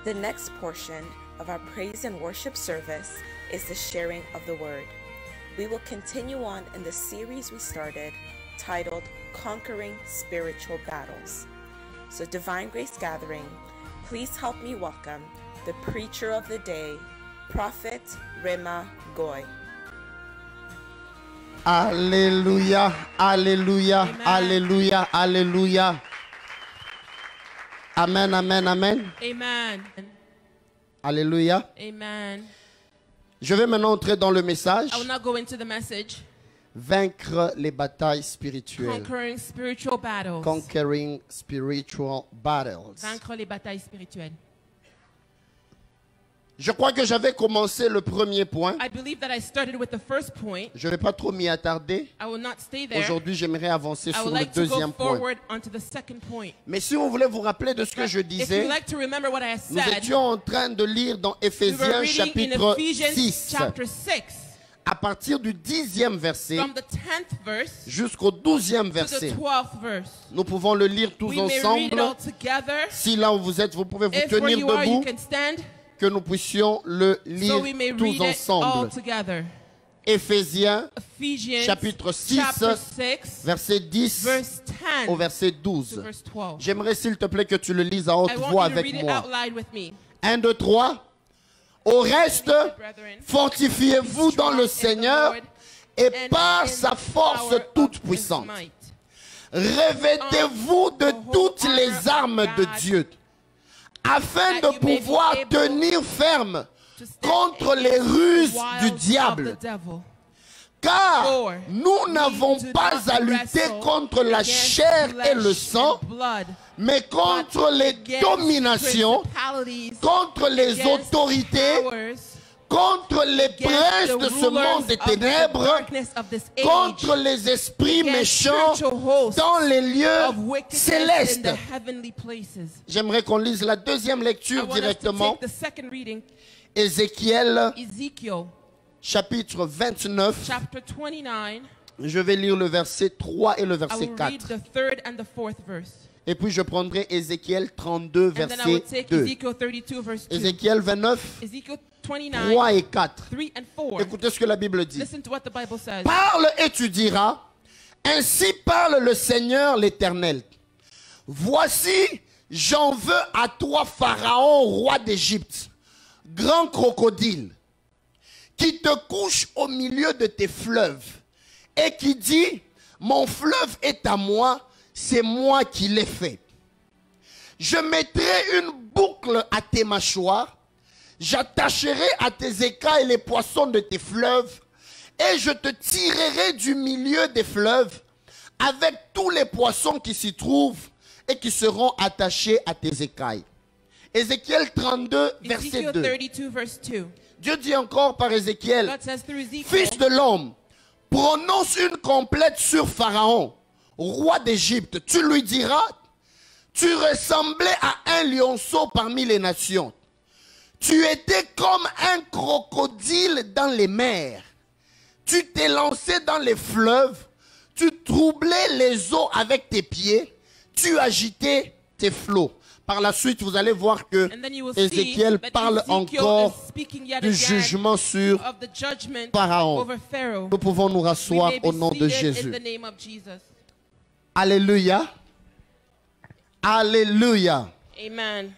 The next portion of our praise and worship service is the sharing of the word. We will continue on in the series we started titled Conquering Spiritual Battles. So Divine Grace Gathering, please help me welcome the preacher of the day, Prophet Rema Goy. Alléluia, alléluia, Amen. alléluia, alléluia. Amen, amen, amen. Amen. Alléluia. Amen. Je vais maintenant entrer dans le message. I will now go into the message. Vaincre les batailles spirituelles. Conquering spiritual battles. Conquering spiritual battles. Vaincre les batailles spirituelles. Je crois que j'avais commencé le premier point. I believe that I started with the first point. Je ne vais pas trop m'y attarder. I will not stay there. Aujourd'hui, j'aimerais avancer I sur would le like to go deuxième point. forward onto the second point. Mais si vous voulez vous rappeler de ce que je If you disais, like to remember what I nous said, étions en train de lire dans we were Éphésiens reading in chapitre Ephesians 6. chapter 6, À partir du 10e verset from the 10th verse jusqu'au 12e to the verset. 12th verse. Nous pouvons le lire tous We may read it ensemble. all together. Si là où vous êtes, vous pouvez vous If where tenir you are, you debout, can stand, que nous puissions le lire so we may tous read it all ensemble. together. Éphésiens Ephesians chapitre 6, chapter 6, verset 10 verse 10 au verset to 12. verse 12. J'aimerais s'il te plaît que tu le lises à haute I voix want you to avec read it moi. out loud with me. 1, 2, 3. Au reste, Brethren, fortifiez-vous dans le Seigneur et and par in sa the force power of toute his puissante. might. Revêtez-vous de toutes les armes de Dieu, afin de pouvoir tenir ferme To stand contre les against the ruses wiles du of diable. the devil. Car For nous n'avons we do pas not à lutter wrestle contre la against chair et le flesh sang, and blood, mais contre but les against dominations, principalities, contre les against autorités, powers, contre les against princes the de ce rulers monde des of the ténèbres, darkness of this age, contre les esprits against méchants spiritual hosts dans les lieux of wickedness in célestes. the heavenly places. J'aimerais qu'on lise la deuxième I lecture want us to directement. take the second reading, Ézéchiel Ezekiel chapitre 29. chapter 29. Je vais lire le verset 3 et le I verset will read 4. the third and the fourth verse. Et puis je prendrai Ézéchiel 32 And then I will verset take 2. Ezekiel 32 verse 2. Ézéchiel 29, Ezekiel 29, 3 et 4. 3 and 4. Écoutez ce que la Bible dit. Listen to what the Bible says. Parle et tu diras, ainsi parle le Seigneur l'Éternel. Voici, j'en veux à toi, Pharaon, roi d'Égypte, grand crocodile, qui te couche au milieu de tes fleuves et qui dit, mon fleuve est à moi, c'est moi qui l'ai fait. Je mettrai une boucle à tes mâchoires, j'attacherai à tes écailles les poissons de tes fleuves, et je te tirerai du milieu des fleuves avec tous les poissons qui s'y trouvent et qui seront attachés à tes écailles. Ézéchiel 32, verset Ezekiel 2. 32 verse 2. Dieu dit encore par Ézéchiel, God says through Ezekiel, Fils de l'homme, prononce une complète sur Pharaon, roi d'Égypte. Tu lui diras, tu ressemblais à un lionceau parmi les nations. Tu étais comme un crocodile dans les mers. Tu t'es lancé dans les fleuves. Tu troublais les eaux avec tes pieds. Tu agitais tes flots. Par la suite, vous allez voir que and then you will Ézéchiel see that parle Ezekiel encore is speaking yet du again jugement sur of the judgment Pharaon. over Pharaoh. Nous pouvons nous We rasseoir may be au nom de seated in Jésus. the name of Jesus. Alléluia. Alléluia. Amen.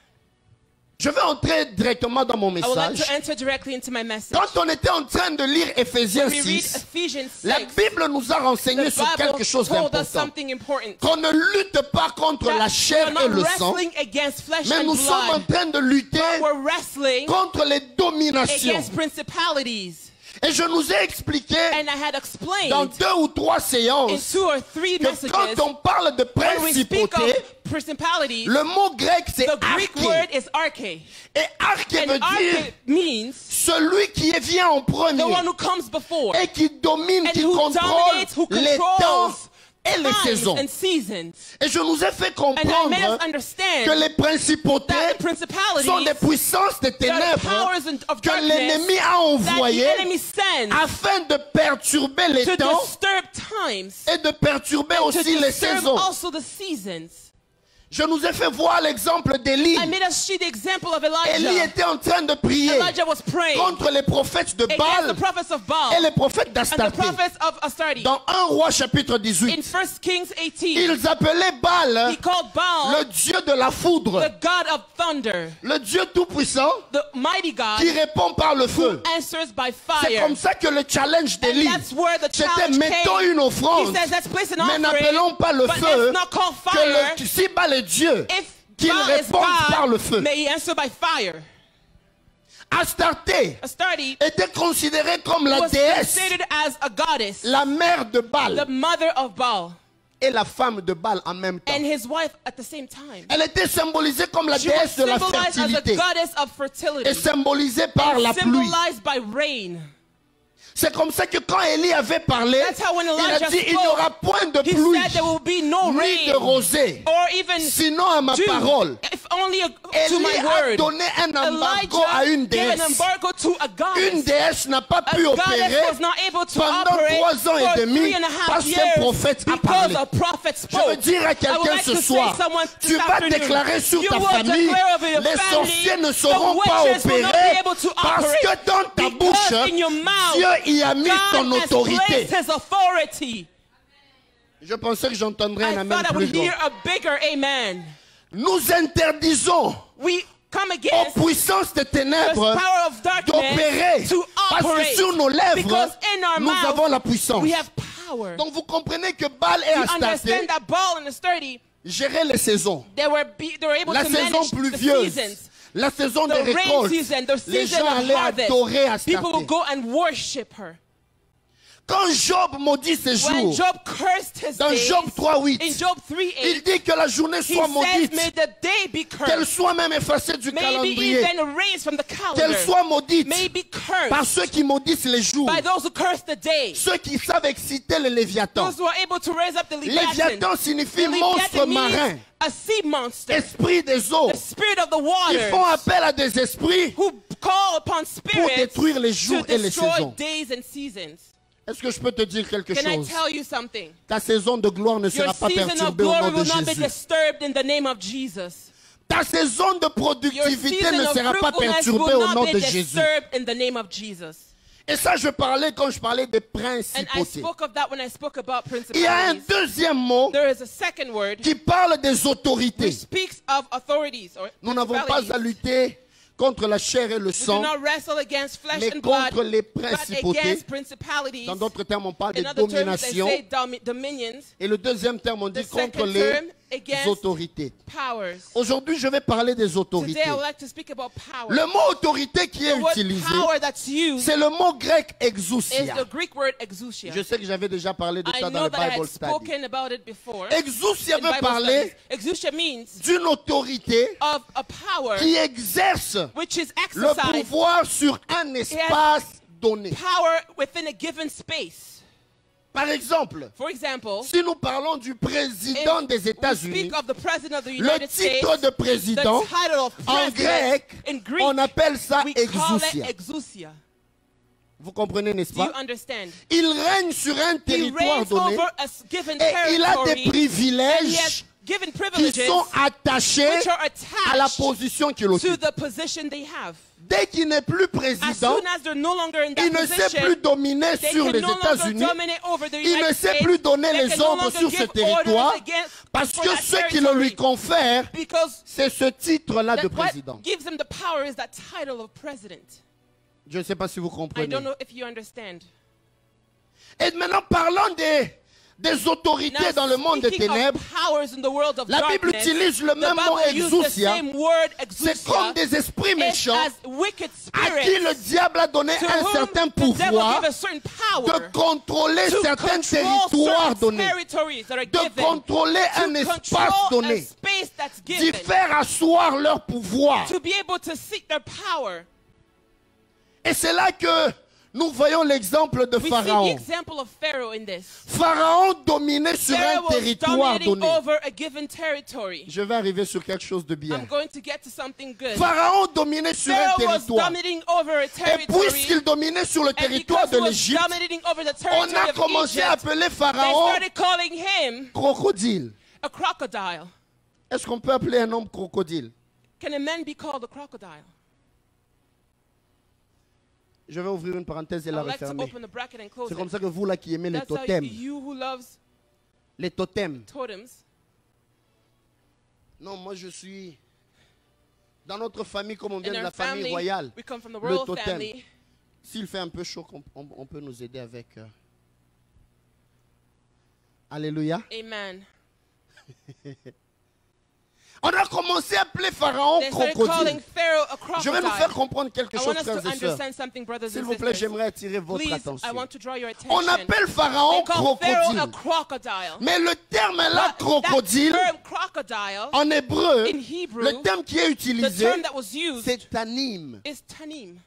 Je vais entrer directement dans mon I would like message. to enter directly into my message. Quand on était en train de lire Éphésiens We read 6, Ephesians 6. la Bible nous a renseigné The sur Bible quelque chose told us d'important. something important. Qu'on ne lutte pas contre That la we chair are et not le sang, wrestling against flesh mais and nous sommes en blood. train de lutter We're wrestling contre les dominations. against principalities. Et je nous ai expliqué And I had dans explained 2 ou 3 in séances 2 or 3 que messages, quand on parle de when we speak principauté, of principalities, le mot grec c'est the Greek word arché. is arche. Et arché And veut dire arche means celui qui vient en premier the one who comes before et qui domine, and qui who contrôle dominates, who les temps controls et les times saisons. and seasons. Et je nous ai fait And I made us comprendre understand que les principautés that the principalities, sont des puissances de the ténèbres powers of que darkness l'ennemi a that the envoyées enemy sends afin de perturber les to temps disturb times, et de perturber to aussi les disturb saisons. also the seasons. Je nous ai fait voir l'exemple d'Élie. I made us see the example of Élie Elijah. était en train de prier Elijah was praying contre les prophètes de against Baal the prophets of Baal et les prophètes and the d'Astarté. prophets of Astarte. Dans 1 Roi chapitre In 18, 1 Kings 18, ils appelaient Baal he called Baal le Dieu de la foudre, the god of thunder, le Dieu tout-puissant the mighty God qui répond par le feu. answers by C'est fire. comme ça que le challenge And d'Élie, that's where the c'était challenge mettons came. une offrande, He says, let's place an mais offering, n'appelons pas le but feu, let's not call que fire. si Baal est Dieu, If qu'il Baal is réponde par le God, feu. may he answer by fire. Astarté Astarte était considérée comme la was déesse, considered as a goddess, la mère de the Baal mother of Baal, et la femme de Baal en même temps. and his wife at the same time. Elle était symbolisée comme la She was déesse de la symbolized as a fertilité goddess of fertility, et symbolisée par la and pluie. symbolized by rain. C'est comme ça que quand Élie avait parlé, That's how when il a Elijah dit il n'y spoke, aura point de He pluie said there will be no ni rain de rosée, or even sinon à ma dew, parole. if only to Élie my a word. donné un embargo à une Elijah gave an déesse. embargo to a Une goddess. déesse n'a pas A pu goddess opérer was not able to pendant operate 3 ans et for demi 3.5 parce qu'un years prophète a because parlé. a prophet Je veux spoke. dire à I would quelqu'un like ce to say soir, someone tu this vas afternoon, déclarer sur you ta will famille, declare over your les family, sorciers ne the sauront pas witches will not be opérer able to parce operate que dans ta because bouche, in your mouth, Dieu y a mis ton God has autorité. placed his authority. Je pensais que j'entendrais un I amen thought I plus would grand. hear a bigger amen. Nous interdisons We come aux against puissances des the ténèbres power of d'opérer darkness to parce que operate sur nos lèvres, because in our nous avons mouth la puissance. we have power. Donc vous comprenez que Baal et You Astarté understand that Baal and Astarte, géraient les saisons. they were able La to saison manage the pluvieuse, seasons. la saison The des rain récoltes. season, the Les season gens of allaient harvest. adorer People will Astarté. go and worship her. Quand Job maudit ses When jours, Job cursed his dans days, Job 3:8, in Job il 3:8, dit que la journée he soit says, maudite, may the day be qu'elle cursed, soit même effacée du maybe calendrier, even erased from the qu'elle calendar, soit maudite may be par cursed ceux qui maudissent les jours, by those who curse the day, ceux qui savent exciter le Léviathan. those who are able to raise up the Leviathan. Léviathan signifie The monstre Leviathan means marin, a sea monster, esprit des eaux. the spirit of the Ils font waters, appel à des esprits who call upon pour spirits détruire les to jours et les destroy saisons. days and seasons. Est-ce que je peux te dire quelque Can I chose? tell you something? Ta saison de gloire ne Your sera pas season of perturbée au glory nom de will not be Jésus. disturbed in the name of Jesus. Ta saison de Your productivité season ne of sera pas fruitfulness perturbée will au nom not de be Jésus. disturbed in the name of Jesus. Et ça, je parlais quand je parlais des And I principautés. spoke of that when I spoke about Il y a un principalities. deuxième mot There is a second word qui parle des autorités. which speaks of authorities or Nous n'avons pas principalities. à lutter contre la chair et le We do sang, not wrestle against flesh mais and blood, contre les but principautés. against principalities. Dans d'autres termes, on parle de In other terms, they domination. say dominions, Et le deuxième terme, on dit The contre second les term, against autorités. powers. Aujourd'hui, je vais parler des autorités. Today I would like to speak about power. Le mot autorité qui est The word utilisé, power that's used c'est le mot grec is exousia. the Greek word exousia. Je sais que j'avais déjà parlé de I ça dans know le that I Bible had Study. spoken about it before. Exousia in veut Bible parler studies. Exousia means d'une autorité of a power qui exerce which is le exercised pouvoir sur un espace donné. power within a given space. Par exemple, For example, si nous parlons du président if des we États-Unis, speak of the president of the le United States, titre de président, the title of en president grec, in Greek, on appelle ça we call it exousia. exousia. Vous comprenez, n'est-ce Do you pas? understand? Il règne sur un He territoire reigns donné over a given et il a territory, des and he has privilèges given qui privileges sont attachés which are à la attached position qu'il to occupe. the position they have. Dès qu'il n'est plus As président, soon as they're no longer in that il ne sait position, plus dominer they sur can les no longer États-Unis. dominate over the Il ne United sait States. plus donner They les can no ordres longer sur ce give territoire orders against- parce for que that ce qui le territory. lui confère, Because c'est ce titre-là de that what président. gives him the power is that title of president. Je ne sais pas si vous I comprenez. don't know if you understand. Et maintenant, parlons des autorités Now, dans le monde des speaking ténèbres. of powers in the world of La Bible darkness, utilise le the même mot Bible uses the exousia. same word C'est comme exousia. des esprits It's méchants as wicked à qui spirits le diable a donné to un whom certain the devil pouvoir give a certain de power contrôler to certains control territoires certain donnés, territories that are de given, contrôler un to espace control a donné, space that's d'y given, faire asseoir leur pouvoir. to be able to seek their power. Et c'est là que nous voyons l'exemple de We see the Pharaon. example of Pharaoh in this. Pharaon dominait sur Pharaoh un was territoire dominating donné. over a given territory. Je vais arriver sur quelque chose de bien. I'm going to get to something good. Pharaon dominait sur un Pharaoh was territoire. dominating over a Et territory. puisqu'il dominait sur le And territoire because de he was l'Égypte, dominating over the on territory a of commencé à Egypt, appeler they Pharaon started calling him crocodile. a crocodile. Est-ce qu'on peut appeler un homme crocodile? Can a man be called a crocodile? Je vais ouvrir une parenthèse et la I'd like to refermer. open the bracket and close C'est comme it. ça que vous là qui aimez les That's how totems, you who loves les totems. totems. Non, moi je suis dans notre famille comme on vient In de our la famille family, royale. we come from the Le royal totem. family. S'il fait un peu chaud, on peut nous aider avec. Alléluia. Amen. On a commencé à appeler Pharaon They started calling crocodile. Pharaoh a Je vais nous faire crocodile. comprendre quelque I chose, want us frères to et sœurs. understand something, brothers S'il and vous plaît, sisters. j'aimerais attirer votre Please, I attention. want to draw your attention. On appelle Pharaon They call Pharaoh a crocodile. crocodile. Mais le terme là, But crocodile, that term crocodile, en hébreu, in Hebrew, le terme qui est the utilisé, term that was used c'est tanim. is tanim,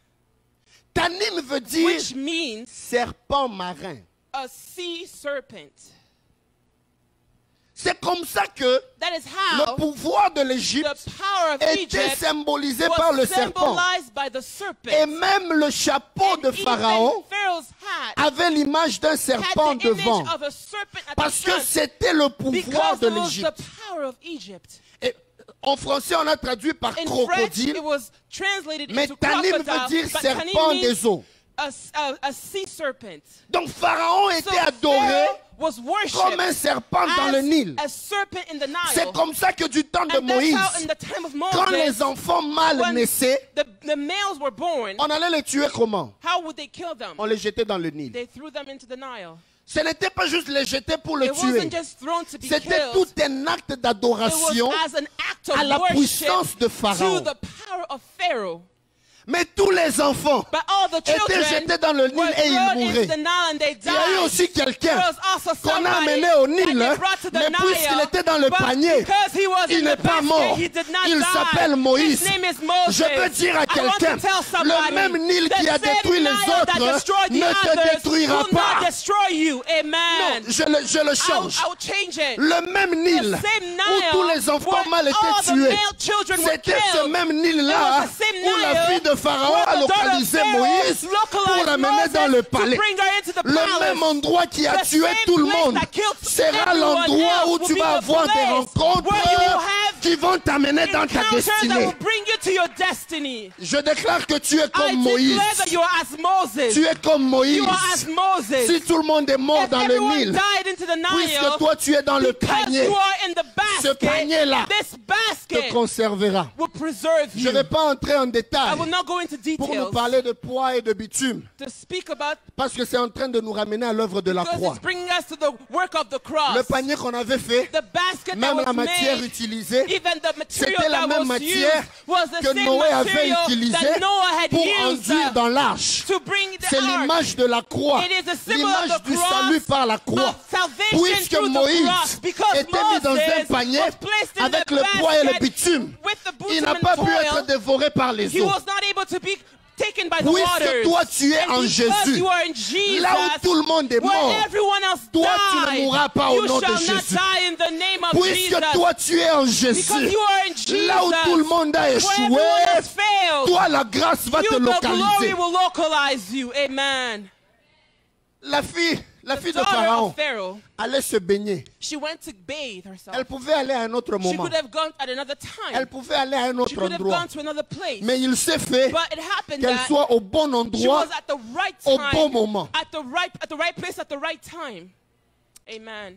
Tanim veut dire which means serpent marin. a sea serpent. C'est comme ça que That is le how pouvoir de the l'Égypte power of était Egypt symbolisé par le was serpent. symbolized by the serpent. Et même le chapeau de Even Pharaon Pharaoh's hat avait l'image d'un serpent had the image devant. of a serpent at Parce the que front c'était le pouvoir because de it was the l'Égypte. power of Egypt. Et en français, on a traduit par In French, crocodile, it was translated mais into tanim veut crocodile, dire but serpent tanim des means eaux. a sea serpent. Donc Pharaon So était adoré Pharaoh was comme un worshipped serpent dans le Nil. as a serpent in the C'est Nile. comme ça que du temps de And that's how in Moïse, the time of quand les Moses, enfants mâles when naissaient, the males were born, on allait les tuer comment? how would they kill them? On les jetait dans le Nil. They threw them into the Nile. Ce n'était pas juste les jeter pour le It tuer. wasn't just thrown to be C'était killed. tout un acte It d'adoration was as an act à of la worship puissance de to Pharaon. the power of Pharaoh. Mais tous les enfants But all the étaient children jetés dans le Nil were et ils thrown into mouraient. the Nile and they Il y a eu died. aussi quelqu'un There was also qu'on a somebody amené au that Nil, they brought to the mais puisqu'il Nile, était dans le but panier, because he was il in n'est the pas basket, mort. he did not Il die. s'appelle Moïse. His name is Moses. Je veux dire à I want quelqu'un, to tell somebody, le même Nil the qui a same détruit les Nile that autres destroyed the ne te others détruira will not pas. destroy you. Amen. Non, je le change. I'll change it. Le même Nil The same Nile où tous les enfants where mâles all étaient the tués, male children were c'était ce killed. même It Nil-là was the same où la Nile fille de Pharaon where a the daughter of localisé Pharaoh Moïse pour localized l'amener Moses dans le to palais. bring her into the Le palace. même endroit qui a The tué same tout le place monde that killed sera everyone l'endroit else où will tu be vas the avoir des place rencontres where you will have qui vont t'amener dans ta encounters that destinée. will bring you to your destiny. Je déclare que tu es I comme Moïse. declare that you are as Moses. Tu es comme Moïse. You are as Moses. Si tout le monde est mort If dans le everyone Nil, died into the Nile, puisque toi tu es dans le because panier, you are in the ce basket, panier-là this te basket conservera. will preserve Je you. ne vais pas entrer en I détail will not go into pour nous details parler de poids et de bitume, to speak about parce que c'est en train de nous ramener à l'œuvre de la because croix. it's bringing us to the work of the cross. Le panier qu'on avait fait, The basket that même la was matière made, utilisée, even the material c'était la that même was used matière was the que same Noé avait material utilisée that Noah had pour used enduire dans l'arche. to bring the C'est ark. l'image de la croix, It is a symbol l'image of the du cross, salut par la croix. of salvation Puisque through the Moïse cross, because était mis dans un Moses panier was placed in avec the le poids et le basket bitume, with the il bitumen n'a pas and pu être toil. dévoré par les He eaux. was not able to be taken by the Puisque waters. toi tu es And en because Jésus, you are in Jesus, là où tout le monde est where mort, everyone else toi, tu ne died, mourras pas au you nom de shall not Jésus. die in the name of puisque Jesus. toi tu es en Because Jésus, you are in Jesus, là où tout le monde a where échoué, everyone has failed, toi la grâce va te you, the glory localiser. will localize you. Amen. La fille The de daughter Pharaon of Pharaoh, allait se baigner. she went to bathe herself. Elle pouvait aller à un autre She moment. could have gone at another time. Elle pouvait aller à un She autre could have endroit. gone to another place. Mais il s'est fait But it happened qu'elle that soit au bon she endroit, was at the right au time, bon moment. at the right place, at the right time. Amen.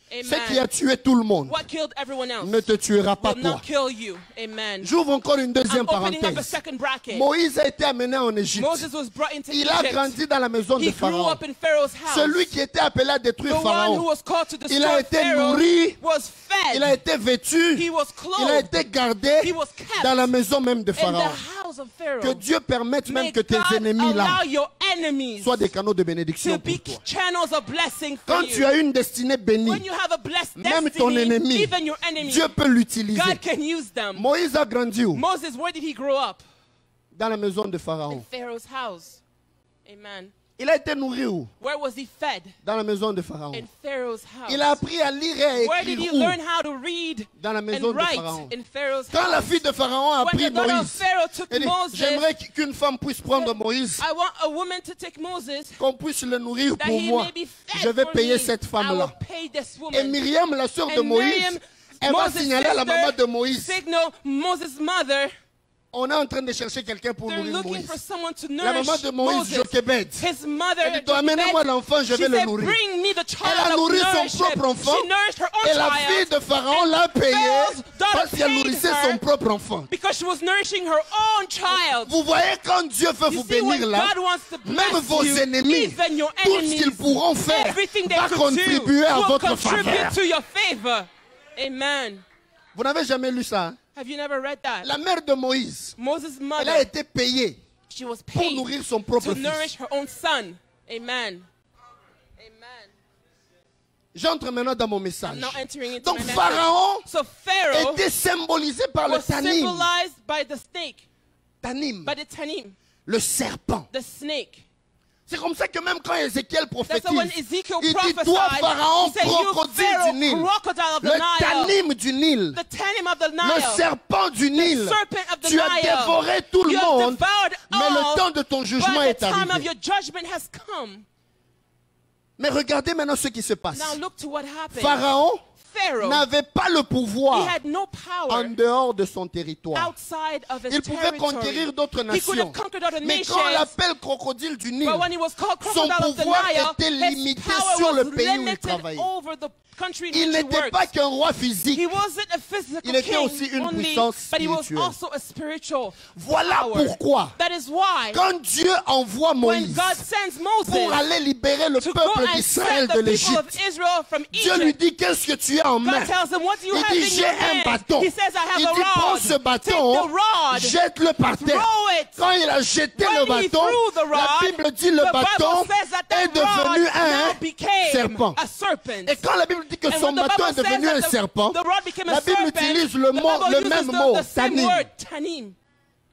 Ce qui a Amen. tué tout le monde What killed everyone else ne te tuera pas will toi. not kill you. Amen. J'ouvre encore une deuxième I'm opening up a parenthèse. second bracket. Moïse a été amené en Égypte. Moses was brought into Il a Egypt. grandi dans la maison de He grew Pharaon. up in Pharaoh's house. Celui qui était appelé à The détruire one who Pharaon, was called to il a destroy été Pharaoh nourri, was fed. il a été vêtu, He was il a clothed été gardé He was kept dans la maison même de in the Pharaon. house of Pharaoh. Que Dieu permette même May que tes God ennemis là allow your enemies soient des canaux de to bénédiction be pour toi. channels of blessing for Quand you. tu as une destinée bénie, When you have a blessed même ton destiny, ennemi, even your enemy, Dieu peut l'utiliser. God can use them. Moïse a grandi où? Moses, where did he grow up? Dans la maison de In Pharaon. Pharaoh's house. Amen. Il a été nourri où? Where was he fed? Dans la maison de Pharaon. In Pharaoh's house. Il a appris à lire et à Where did he écrire où? learn how to read Dans la maison and de write? Pharaon. In Pharaoh's Quand la house. fille de Pharaon a When pris the daughter of Moïse, Pharaoh took elle dit, Moses, j'aimerais qu'une femme puisse prendre Moïse, I want a woman to take Moses, qu'on puisse le nourrir that pour he moi. may be fed Je vais for payer me. cette I will femme-là. pay this Et woman. Myriam, la sœur de And Moïse, Miriam, Elle va Moses' signaler à la maman de sister Moïse. signal Moses' mother. On est en train de chercher quelqu'un pour They're nourrir looking Moïse. for someone to La nourish maman de Moïse, Moses. Jochebed, His mother, elle dit, amenez-moi l'enfant, je she vais le said, nourrir. bring me the Elle a child, nourri I will son nourish him. propre enfant. She nourished her own Et la child. fille de Pharaon l'a payé Pharaoh's daughter parce qu'elle paid nourrissait her son propre enfant. because she was nourishing her own child. Vous voyez, quand Dieu veut You vous see, when bénir là, God wants to même bless vos you, ennemis, even your tout ce qu'ils enemies, pourront faire everything they va could contribuer do à will votre contribute faveur. to your favor. Amen. Vous n'avez jamais lu ça, hein? Have you never read that? La mère de Moïse, Moses' elle mother, a été payée she was pour paid nourrir son propre to fils. nourish her own son. Amen. Amen. J'entre maintenant dans mon message. I'm now entering into Donc my message. Pharaon So Pharaoh était symbolisé par le was tanim. symbolized by the snake, Tanim, by the tanim, le serpent. the snake. C'est comme ça que même quand Ézéchiel That's why when prophétise, Ezekiel il dit prophesied, toi Pharaon, he said, you crocodile Pharaoh, du Nil, crocodile of the le Nile, tanim du Nil, the tanim of the le Nile, serpent du Nil, serpent of the tu as Nile. dévoré tout le You have monde, devoured mais le all, temps de ton jugement but est the time of arrivé. your judgment has come. Mais regardez maintenant ce qui se passe. Now look to what happened. Pharaon Pharaoh, n'avait pas le he pouvoir had no en power dehors de son territoire. outside of his Il pouvait territory. conquérir d'autres He could nations. have conquered other Mais nations. quand on l'appelle crocodile du Nil, But when he was called son crocodile of the pouvoir Nile, était his limité power sur was le pays où il limited travaillait. over the country in il which he n'était worked. pas qu'un roi physique. He wasn't a physical Il était king aussi une only, puissance but he was spirituelle. also a spiritual Voilà power. pourquoi, That is why quand Dieu envoie when Moïse God sends Moses pour aller libérer le to go peuple and d'Israël set de the people l'Égypte, of Israel from Dieu lui Egypt, dit qu'est-ce que tu as en main. God tells him, what do you Il have dit in j'ai your un hand? bâton. He says, I have Il a dit prends ce rod. bâton, Take the rod, jette-le par terre. throw it. Quand il a jeté When le he bâton, threw the la rod, Bible dit le the bâton Bible says that est that devenu rod now un became serpent. a serpent. Et quand la Bible dit que And son when the bâton est Bible devenu says un that serpent, the rod became a la Bible serpent, utilise the le Bible même uses mot, the same tanim. word, tanim.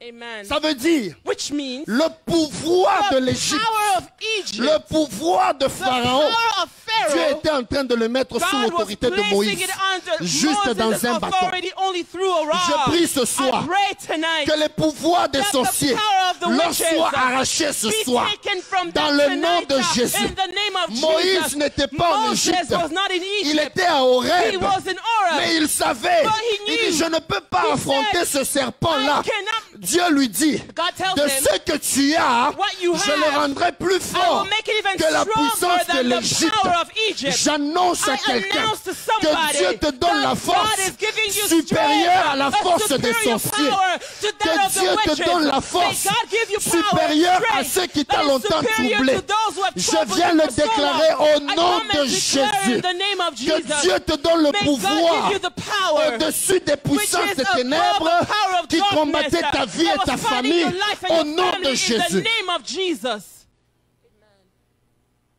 Amen. Ça veut dire Which means le pouvoir de the l'Égypte, power of Egypt, le pouvoir de the Pharaon. power of Dieu Pharaoh, était en train de le mettre sous God was l'autorité de placing Moïse, it under juste dans Moses' un bâton. authority only through a rod. Je prie ce soir I pray tonight que les pouvoirs des that the sorciers power of the leur witches soient arrachés ce be soir. taken from Dans them le nom tonight, de Jésus. in the name of Moïse Jesus. n'était pas en Moses Égypte. was not in Il Egypt. était à He Horeb. was in Horeb. Mais il savait. But he Il knew. dit, je ne peux pas He affronter said, ce serpent-là. I cannot- Dieu lui dit, God tells de him, ce que tu as, what you je le have, rendrai plus I fort will make it even que la stronger puissance de than the l'Égypte. power of Egypt. J'annonce à I quelqu'un announce to que somebody Dieu te donne that la God force is giving you supérieure à la strength, force a des superior sorciers. power to that Que of the Dieu te witches. donne la May force God give you power and supérieure à strength ceux qui that t'ont is longtemps superior troublé. to those who have Je troubled viens you le for so déclarer long. au I nom come de and declare Jésus in the name of que Jesus. Dieu te donne le May pouvoir God give you the power au-dessus des puissances which is des above ténèbres the power of qui darkness combattaient ta vie that et ta was fighting famille your life and au your nom family de in the Jésus. name of Jesus.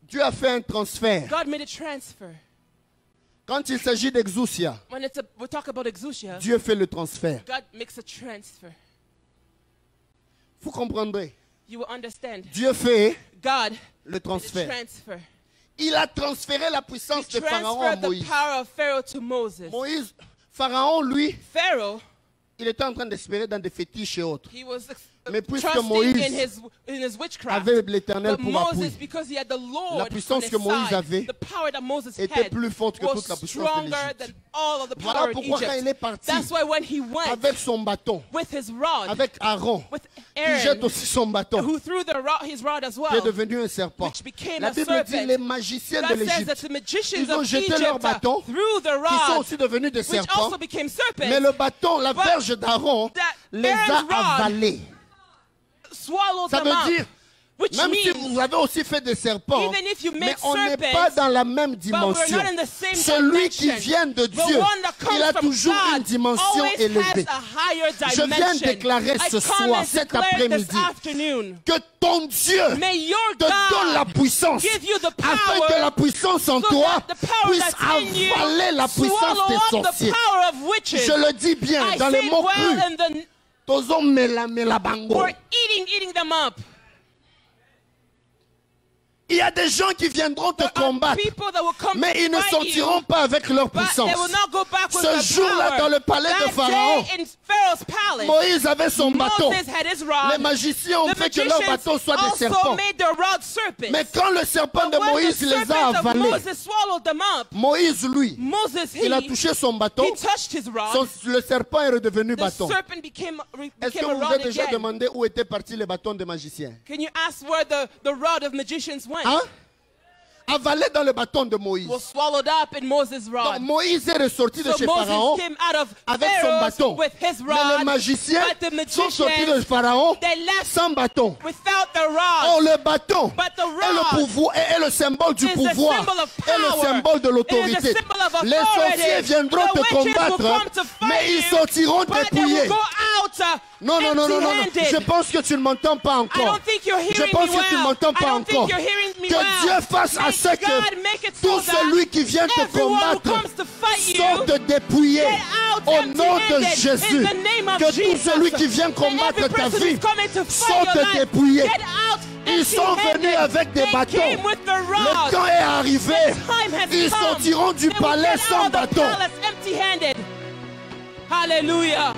Dieu a fait un transfert. God made a transfer. Quand il s'agit d'Exousia, When we talk about exousia, Dieu fait le transfert. God makes a transfer. Vous comprendrez. You will understand. Dieu fait God le made a transfert. transfer. Il a transféré la puissance He de Pharaon à transferred the Moïse. power of Pharaoh to Moses. Pharaon, lui, Pharaoh, il était en train d'espérer dans des fétiches et autres. he was Mais puisque trusting Moïse in his witchcraft. Avait l'Éternel But pour Moses, appui. because he had the Lord La on puissance his que Moïse side, avait the power that Moses était had plus forte que was toute la puissance de stronger l'Égypte. than all of the Voilà power in pourquoi quand il est Egypt. parti That's why when he went avec son bâton, with his rod, avec Aaron, with qui jette Aaron, aussi son bâton, who threw his rod as qui est well, devenu un serpent. which became La a Bible dit serpent. les magiciens de God says that l'Égypte, the magicians ils ont of jeté leur Egypt bâton, threw the qui sont rod, aussi devenus des which serpents, also became serpents, mais le bâton, la But verge d'Aaron, that les a Aaron's rod avalés. swallowed Ça them veut up. dire, Which même si means, vous avez aussi fait des serpents, even if you mais make on n'est serpents, pas dans la même but dimension. we're not in the same Celui qui dimension. vient de The Dieu, one that comes il a from toujours God une dimension always élevée. has a higher Je viens dimension. déclarer ce I come soir, and cet declare après-midi, this afternoon, que ton Dieu may your te donne la God puissance, give you the afin power que la puissance en so toi that the power puisse that's in you avaler la puissance swallow des up the sorciers. power of witches. Je le dis bien, I dans say les it mots well crus, in the tozo mela mela bango. for eating them up. Il y a des gens qui viendront te There are combattre, people that will come mais ils to ne fight sortiront you, pas avec leur but puissance. they will not go back with Ce their jour-là, power. dans le palais de That Pharaon, day in Pharaoh's palace, Moïse avait son bâton. Moses had his rod. Les magiciens ont The fait que leur magicians bâton soit des also serpents. made their rod serpents. Mais quand le serpent de When Moïse the les a serpent of avalés, Moses swallowed them up, Moïse, lui, Moses, il a touché son bâton, he touched his rod. le serpent est redevenu The bâton. serpent became Est-ce que a vous vous rod êtes déjà again. demandé où étaient partis les bâtons des magiciens? Can you ask where the rod of magicians went? Hein? Avalé dans le bâton de Moïse. Was swallowed up in Moses' Donc rod. Moïse est ressorti de So chez Pharaon Moses came out of avec son Pharaoh bâton. with his Mais les rod, magiciens but the sont sortis de magicians, Pharaon they left sans bâton. without the Oh, rod. le bâton But the est le rod pouvoir, est le symbole du is the pouvoir, symbol of est le power. symbole de It is l'autorité. the symbol of Les authority. sorciers viendront The te witches will combattre, come to fight mais ils you, sortiront but they dépouillés. will go out Non, non, non, non, non, non. empty-handed. Je pense que tu ne m'entends pas I encore. don't think you're Je hearing pense me que tu ne well. m'entends I pas don't think encore. you're hearing me Que well. Dieu fasse à May ce God que make it so tout that celui qui vient te everyone who combattre comes to fight you, sorte dépouillé get out au nom de empty-handed Jésus. in the name of Que tout Jesus. celui qui vient That combattre every ta person vie who's coming to fight sorte your life, dépouillé. get out Ils sont empty-handed. venus avec des They bâtons. came with the Le rod. temps est arrivé. Time has Ils come. sortiront du They will palais get sans out of the bâton. palace empty-handed. Hallelujah.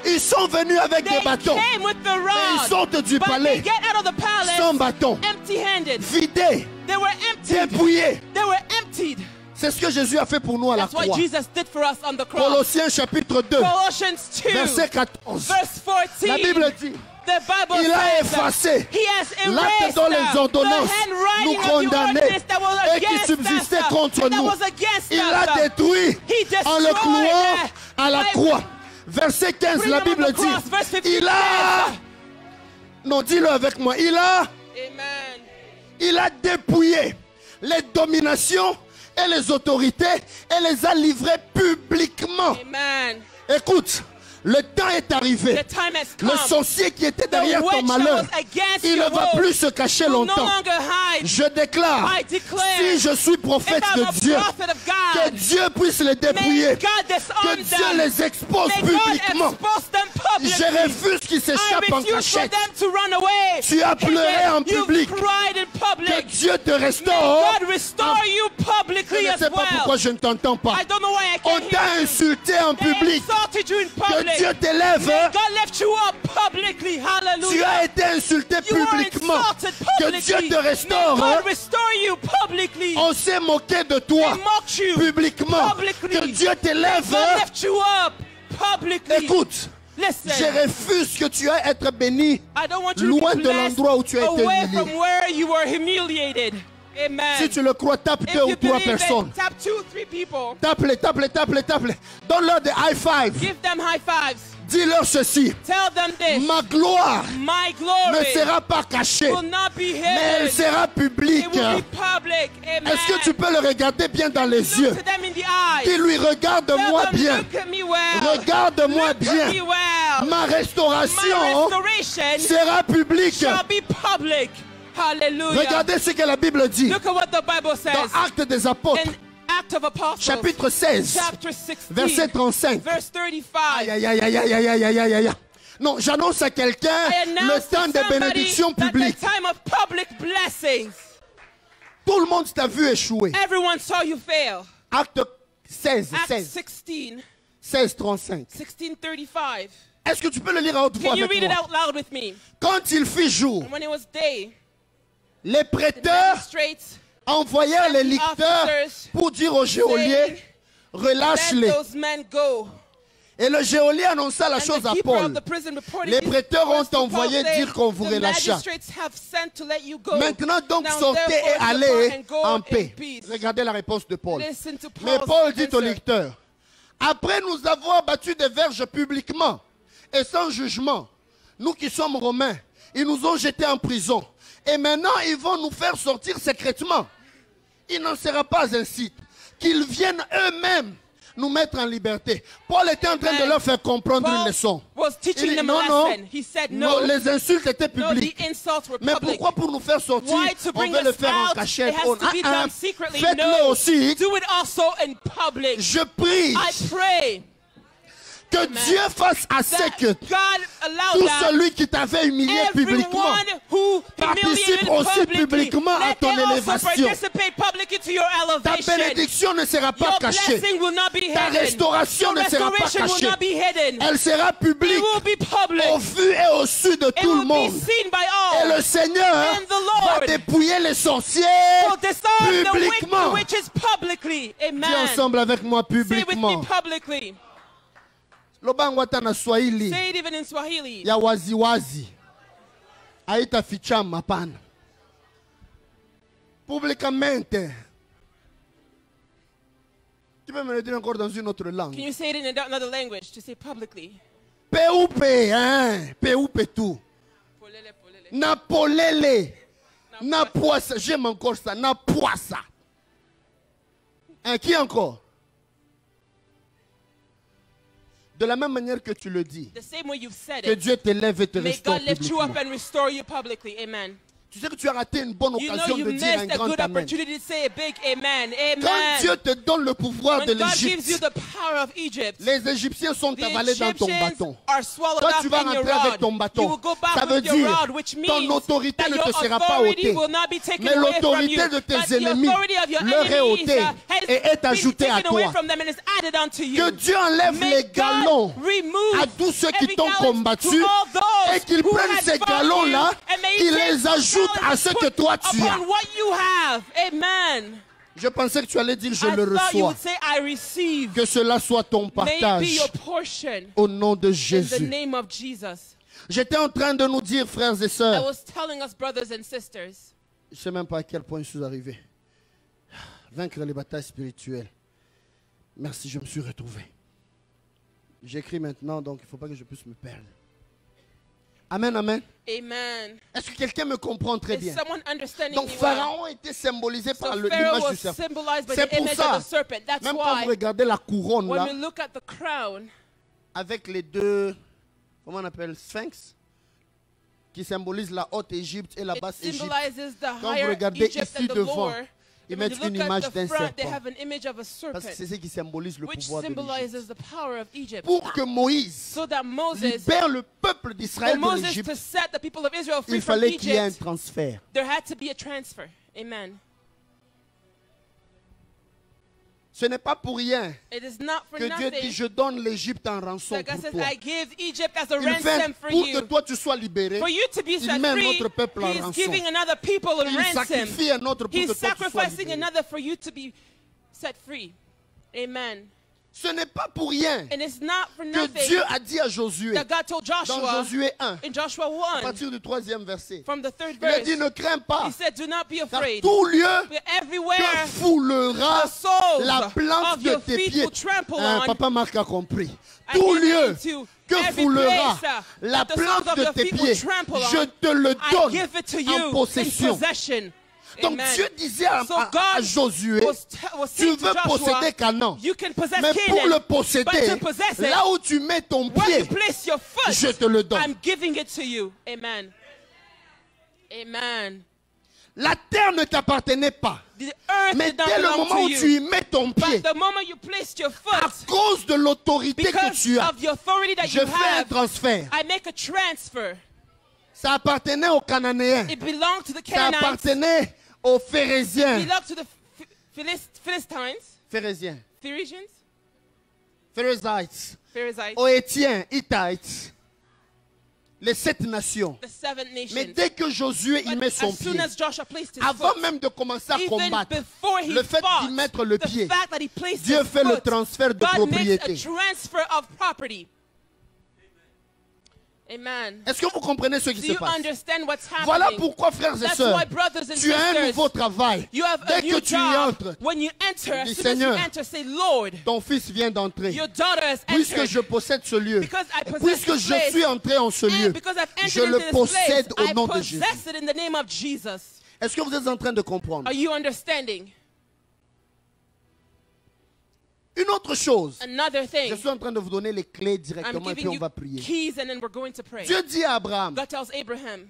Ils sont venus avec They des bâtons. came with the Mais ils rod. sortent du But they palais get out of the palace sans bâton, empty-handed. vidés, They were emptied. dépouillés. They were emptied. C'est ce que Jésus a fait pour nous à la That's what croix. Jesus did for us on the cross. Colossiens chapitre 2, Colossians 2, verset 14. verse 14. La Bible dit, The Bible il a says effacé he has l'acte erased dont les ordonnances the handwriting nous of the condamnaient ordinance that was et qui against subsistait us, contre that nous. was against Il us. l'a détruit He en le destroyed clouant à la by croix. Verset 15, putting la him on Bible the cross. dit, Verse 15 il a... says, Non, dis-le avec moi. Amen. Il a dépouillé les dominations et les autorités et les a livrées publiquement. Amen. Écoute, le temps est arrivé. The time has Le come. sorcier qui était The derrière ton witch malheur, that was against il your ne va hope plus se cacher will no longtemps. longer hide. Je déclare, I declare, si je suis prophète if I'm de a Dieu, prophet of que God, Dieu puisse les may dépouiller, God que disarm Dieu them. les expose May God publiquement. expose them publicly. Je refuse qu'ils I s'échappent en refuse for cachette. them to run away. Tu as pleuré en You've public. cried in Que public. Dieu te May restaure. God restore you Je publicly ne as sais pas pourquoi well. je ne t'entends pas. I don't know why I On can't t'a hear you. insulté en They public. insulted you in Que public. Dieu t'élève. May God lift you up publicly. Tu Hallelujah. as été insulté You were publiquement. insulted Que publicly. Dieu te restaure. May God restore you publicly. On s'est moqué de toi They mocked you publiquement. publicly. Que Dieu May t'élève. God lift you up publicly. Écoute, je Listen, refuse que tu aies être béni I don't want you loin to be de blessed l'endroit où tu as été away humilié. from where you were humiliated. Amen. Si tu le crois, tape If 2 ou you 3 believe personnes. it, tap 2, 3 people. Tape-les, tape-les, tape-les, tape-les. Donne-leur des high five. Give them high fives. Dis-leur ceci. Tell them this. Ma gloire My ne glory sera pas cachée, will not be mais elle hidden. sera It publique. will be public. Amen. Est-ce que tu peux le regarder bien dans les yeux? Look to them in the eyes. Dis-lui, Tell regarde-moi them, bien. look at me well. Regarde-moi Look bien. at me well. Ma My restauration restoration sera publique. shall be public. Hallelujah. Regardez ce que la Bible dit Look at what the Bible dans says Actes des Apôtres, in Act of Apostles, chapitre 16, chapter 16, verset 35. verse 35. Aïe, aïe, aïe, aïe, aïe, aïe, aïe, aïe, aïe. Non, j'annonce à quelqu'un I le announce temps to des somebody bénédictions that the publiques. time of public blessings. Tout le monde t'a vu échouer. Everyone saw you fail. Acte 16, Acts 16, 16, 16, 35. 16:35. Est-ce que tu peux le lire à haute voix Can you avec read it moi? out loud with me? Quand il fit jour, And when it was day, les the prêteurs magistrates envoyèrent les licteurs officers pour dire au geôlier, relâche-les. let those men go. Et le geôlier annonça la And chose the à keeper Paul. of the prison reported Les these prêteurs words ont to Paul, envoyé saying, dire qu'on vous the relâcha. magistrates have sent to let you go. Maintenant donc Now sortez et therefore allez depart and go en in paix. peace. Regardez la réponse de Paul. Listen to Mais Paul's Paul dit au answer. lecteur, après nous avoir battus des verges publiquement et sans jugement, nous qui sommes romains, ils nous ont jetés en prison. Et maintenant ils vont nous faire sortir secrètement. Il n'en sera pas ainsi. Qu'ils viennent eux-mêmes nous mettre en liberté. Paul était en train de leur faire comprendre une Paul leçon. was teaching Il dit, them non, a non, lesson. He said no. les insultes étaient No, publiques. the insults were Mais public. pourquoi pour nous faire sortir, Why to on bring veut le us faire en out? cachette? It has to be done secretly. Faites-le No. aussi. Do it also in public. Je prie I pray Que Amen. Dieu fasse assez That que God allowed tout that celui qui t'avait humilié publiquement everyone who participe humiliated aussi publicly, publiquement à let ton them also élévation. participate publicly to your Ta elevation. bénédiction ne sera pas Your cachée. blessing will not be Ta hidden. restauration Your ne sera pas restoration will cachée. not be hidden. Elle sera It publique will be public. au vu et au su de It tout le will be monde. seen by Et all. le Seigneur And the Lord va dépouiller les sorciers will disarm the publiquement. witches publicly. Dis Amen. ensemble avec moi Say with me publiquement. publicly. Lobangwata na Swahili Say it even in Swahili. ya waziwazi. Haitafichama hapana. Publicamente. Tu peux me le dire encore dans une autre Can langue. you say it in another language to say publicly? P.U.P. Hein? P.U.P. tout. Polele, polele. Na polele. Na poissa. J'aime encore ça. Na poissa. Hein, qui encore? De la même manière que tu le dis, The same way you've said que it. Dieu t'élève et te May restaure God lift you up publiquement. and restore you publicly. Amen. Tu sais que tu as raté une bonne You know occasion you de dire un missed a grand good amen. opportunity to say a big amen. Quand Amen. Dieu te donne le pouvoir When de God gives you l'Égypte, the power of Egypt, les Égyptiens sont the avalés dans ton Egyptians bâton. are swallowed Toi, up tu vas in your rentrer avec rod. ton You bâton. will go back Ça veut with your dire rod, which means ton autorité that ne your te sera pas authority ôtée. will not be taken Mais away from l'autorité you. de tes But the ennemis authority of your leur est enemies ôtée has et est been ajoutée à taken away toi. from them and is added unto you. Que Dieu enlève May les galons God remove à tous ceux qui every t'ont gallant combattu to all those et qu'il who prenne had ces fought galons-là, you, and may qu'il he take les ajoute galons à ce and que put toi tu as. upon what you have. Amen. Je pensais que tu allais dire je I le thought you reçois. would say, I receive. Que cela soit ton May it be partage your portion au nom de in the Jésus. name of Jesus. J'étais en train de nous dire, frères et I sœurs, was telling us, brothers and sisters, je ne sais même pas à quel point je suis arrivé. Vaincre les batailles spirituelles. Merci, je me suis retrouvé. J'écris maintenant, donc il ne faut pas que je puisse me perdre. Amen, amen. amen. Est-ce que quelqu'un me comprend très Is bien? someone understanding Donc me well? Pharaon était symbolisé par So l'image Pharaoh du was serpent. symbolized by C'est the pour image ça, of the serpent. That's même quand vous why regardez la couronne when là, we look at the crown avec les deux, comment on appelle, sphinx, qui symbolise la haute Égypte et la it basse Égypte. symbolizes the Quand vous higher regardez Egypt ici and the devant, lower. ils And when mettent you une look image at d'un the front, they serpent. have an image of a Parce que c'est serpent, ce qui symbolise le which pouvoir de l'Égypte. symbolizes the power of Egypt. Pour que Moïse So that Moses, libère le peuple for d'Israël de Moses to l'Égypte, set the people of Israel free il from fallait qu'il y ait un Egypt, transfert. there had to be a transfer. Amen. Ce n'est pas pour rien It is not for que Dieu dit nothing je donne l'Égypte en rançon that God pour says, toi. I give Egypt as a Il fait ransom for pour que you. toi tu sois libéré. For you to be Il set met un free, autre peuple en He's rançon. giving another people a Il ransom. sacrifie un autre pour He's que toi tu sois sacrificing libéré. another for you to be set free. Amen. Ce n'est pas pour rien And it's not for que nothing Dieu a dit à Josué, that God told dans Joshua Josué 1, in Joshua à 1, partir du 3e verset, from the third il a verse, dit ne crains pas, He said, do not be car afraid. tout lieu For everywhere que foulera the soles la plante of de your tes feet pieds. will trample Hein, on, Papa Marc a compris. I Tout give lieu it to que every foulera place, la that the soles plante of de your tes feet will pieds, trample je on, te le I donne give it to en you in possession. possession. Donc Amen. Dieu disait à, So à God Josué, was tu saying to veux Joshua, posséder Canaan, you can possess mais pour Canaan, le but posséder, to possess it, là où tu mets ton where pied, you place your foot, je te le donne. I'm giving it to you. Amen. Amen. La terre ne t'appartenait pas. The earth Mais did not dès le belong moment to où you. tu y mets ton pied, But the moment you placed your à foot, cause de l'autorité que because tu as, of the authority that je you fais un have, transfert. I make a transfer. Ça appartenait aux Cananéens. It belonged to the Ça Canaanites. appartenait aux It Phérésiens. belonged to the Philistines, Phérésiens. Pharisans, Pharisees. Pharisees, Aux Étiens, Hittites. Les 7 nations. the seven nations. Mais dès que Josué y But met son as soon pied, as Joshua placed his avant foot, même de commencer à even combattre, before he le fait fought, d'y mettre le the pied, fact that he placed Dieu his fait le foot, transfert de God makes a propriété. transfer of property. Amen. Est-ce que vous comprenez ce qui Do se you passe? understand what's happening? Voilà pourquoi, frères et That's sœurs, why, brothers and tu as un sisters, nouveau travail. you have Dès a que new tu y job. entres, When you enter, as dis, soon as you Seigneur, enter, say, Lord, ton fils vient d'entrer. your daughter has Puisque entered. je possède ce lieu, Because I possess puisque this je place, suis entré en ce lieu, and because I've je entered le into this place, possède au I nom de Jésus. possess it in the name of Jesus. Est-ce que vous êtes en train de comprendre? Are you understanding? Une autre chose, Another thing, je suis en train de vous donner les clés I'm directement et puis giving on you va prier. keys and then we're going to pray. Dieu dit à Abraham, God tells Abraham,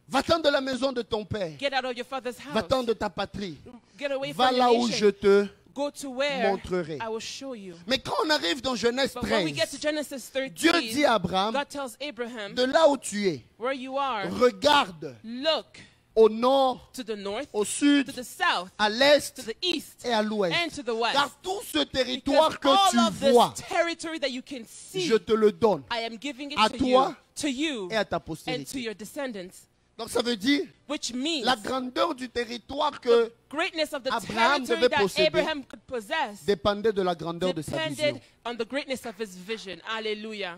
va-t'en de la maison de ton père, get out of your father's house. va-t'en de ta patrie, Get away va from là your où nation. je te go to where montrerai. I will show you. Mais quand on arrive dans Genèse But when we get to 13, Genesis Dieu 13, dit à Abraham, God tells Abraham, de là où tu es, where you are, regarde look au nord, to the north, au sud, to the south, à to l'est the east, et à l'ouest. and to the west. Car tout ce Because territoire que all tu of vois, this territory that you can see, je te le donne I am giving it à to toi you, to you, et à ta and to postérité. your descendants. Donc ça veut dire Which means la grandeur du territoire que greatness of the Abraham territory devait that posséder Abraham could possess dépendait de la grandeur de sa depended vision. on the greatness of his vision. Hallelujah.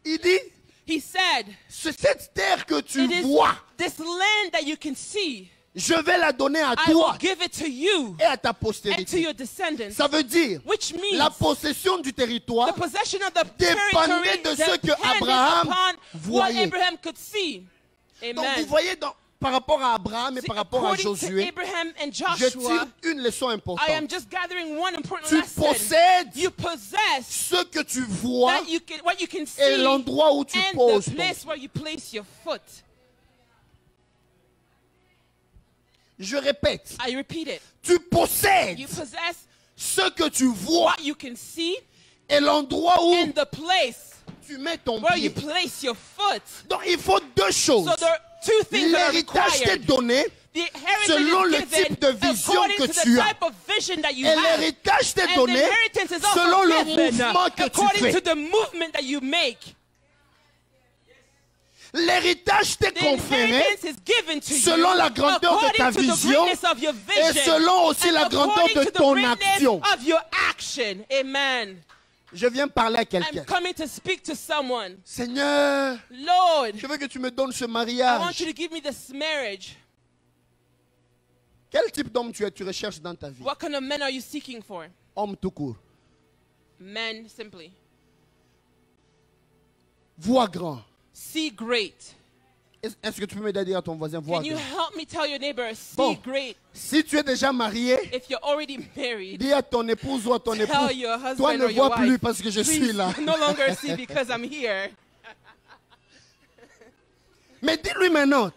Il dit, He said, c'est cette terre que tu it is vois, this land that you can see, je vais la donner à I will toi give it to you et à ta and to postérité. your descendants. Ça veut dire, Which means la possession du territoire the possession of the dépendait territory de ce que depended Abraham upon what voyait. Abraham could see. Donc vous Amen. voyez, par rapport à Abraham et See, par rapport à according to Josué, Abraham and je Joshua, tire une leçon I am importante. just gathering one important Tu lesson. possèdes You possess ce que tu vois that you can, what you can et see l'endroit où tu and poses the ton place where you place your foot. Je répète, I repeat it. tu possèdes You possess ce que tu vois what you can see et l'endroit où and the place tu mets ton where you pied. place your foot. Donc il faut deux choses. So there are two things that are L'héritage t'est required. donné The inheritance selon is le given type de vision according que to the tu as. type of vision that you et have. l'héritage t'est And the donné inheritance is also selon le given mouvement que tu according fais. to the movement that you make. L'héritage t'est The conféré inheritance is given to selon you la grandeur de ta according to the vision greatness of your et vision selon aussi and la grandeur according de to the ton greatness action. of your action. Amen. Je viens parler à I'm quelqu'un. coming to speak to someone. Seigneur, Lord, je veux que tu me donnes ce I want mariage. you to give me this marriage. Quel type d'homme tu recherches dans ta vie? What kind of men are you seeking for? Homme tout court. Men, simply. Vois grand. See great. Est-ce que tu peux m'aider à dire à ton voisin, vois Can you grand? help me tell your neighbor, see Bon. great? Si tu es déjà marié, If you're already married, dis à ton épouse ou à ton époux, tell your husband toi ne or your vois plus wife, parce que je suis please là. no longer see because I'm here. Mais dis-lui maintenant,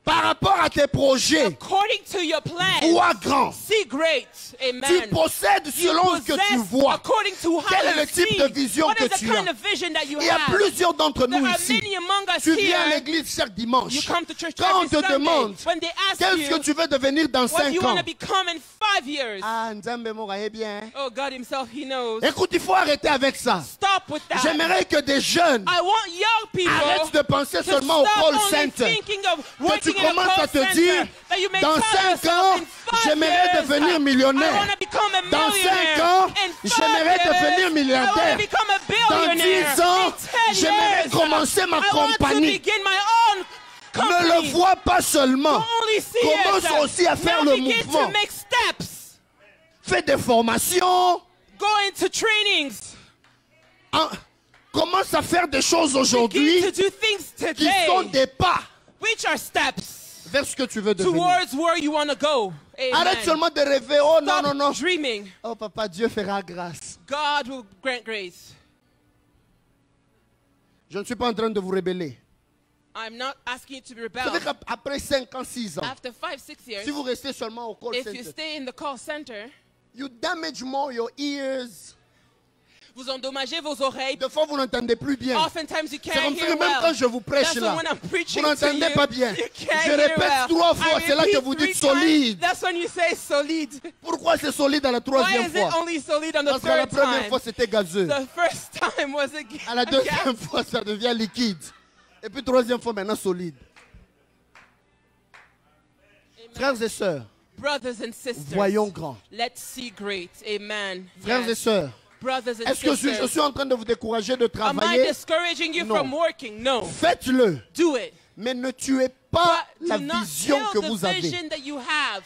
par rapport à tes projets, According to your plan, vois grand. see great. Amen. Tu possèdes You selon ce que tu possess vois. according to how Quel est you le type see. de vision What que is the tu kind as? of vision that you Il y a have? plusieurs d'entre There nous are ici. many among us Tu viens à here. l'église chaque You dimanche. come to church Quand on every te Sunday. demande, When they ask qu'est-ce que you, tu veux devenir dans what do 5 you ans? want to become in 5 years? Ah, Nzambe moraye bien. Oh, God himself, he knows. Écoute, il faut arrêter avec ça. Stop with that. J'aimerais que des jeunes I want young people arrêtent de penser to seulement au stop call only center. thinking of Que working tu in a commences call à te center, dire, that you may dans tell 5 yourself, ans, in 5 j'aimerais years, devenir I millionnaire. want to become a Dans 5 millionaire. ans, In 5 j'aimerais years, devenir I want milliardaire. to become a Dans billionaire. 10 ans, In 10 j'aimerais years, commencer ma I want to compagnie. begin my own Ne company. le vois pas seulement. Don't only see Commence it. aussi à faire Now le begin mouvement. to make steps. Fais des formations. Go into trainings. Commence à faire des choses Begin aujourd'hui to do things qui sont today, des pas which are steps vers ce que tu veux devenir. towards where you want to go. Arrête Amen. seulement de rêver. Oh non, Stop non, non. dreaming. Oh papa, Dieu fera grâce. God will grant grace. Je ne suis pas en train de vous rébeller. I'm not asking you to Vous savez rebel. qu'après 5 ans, 6 ans, After 5, 6 years, si vous restez seulement au call if you center, stay in the call center, you damage more your ears. vous endommagez vos oreilles. Des fois, vous n'entendez plus bien. Oftentimes you C'est can't comme ça hear que même well. quand je vous prêche That's là, when I'm vous preaching to n'entendez you, pas bien. you can't Je hear répète well. 3 fois, I c'est là que repeat vous 3 dites times. solide. That's when you say solid. Pourquoi c'est solide à la Why troisième is it fois? only solid on the Parce que la third première time? fois, c'était gazeux. The first time was a À la gas. deuxième fois, ça devient liquide. Et puis troisième fois, maintenant solide. Frères et sœurs, Brothers and sisters, voyons grand. let's see great. Amen. Frères et Yes. sœur, Brothers and est-ce que je sisters, suis en train de vous décourager de am I travailler? discouraging you Non. from working? No. Faites-le, Do it. mais ne tuez pas But la do not vision kill que the vous avez. vision that you have.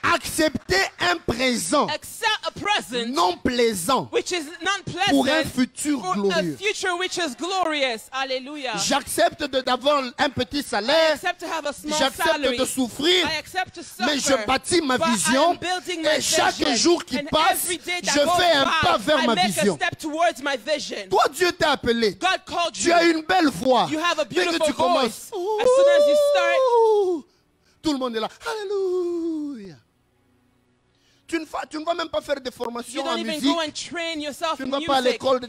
Acceptez un présent Accept a present non plaisant which is not pour un pleasant futur for a glorieux. future which is glorious. Hallelujah. J'accepte d'avoir un petit I salaire, accept to have a small j'accepte salary. de souffrir, I accept to suffer. mais je bâtis ma But I vision am building my et chaque vision. jour qui And passe, every day that je goes fais un by, pas vers I ma make vision. a step towards my vision. Toi, Dieu t'a appelé. God called Tu you. as une belle voix. You have a Dès que beautiful tu commences, voice. As soon as you start, tout le monde est là. Alléluia. Tu ne vas même pas faire des You formations en don't even musique. go and train yourself Tu in ne vas pas à music. l'école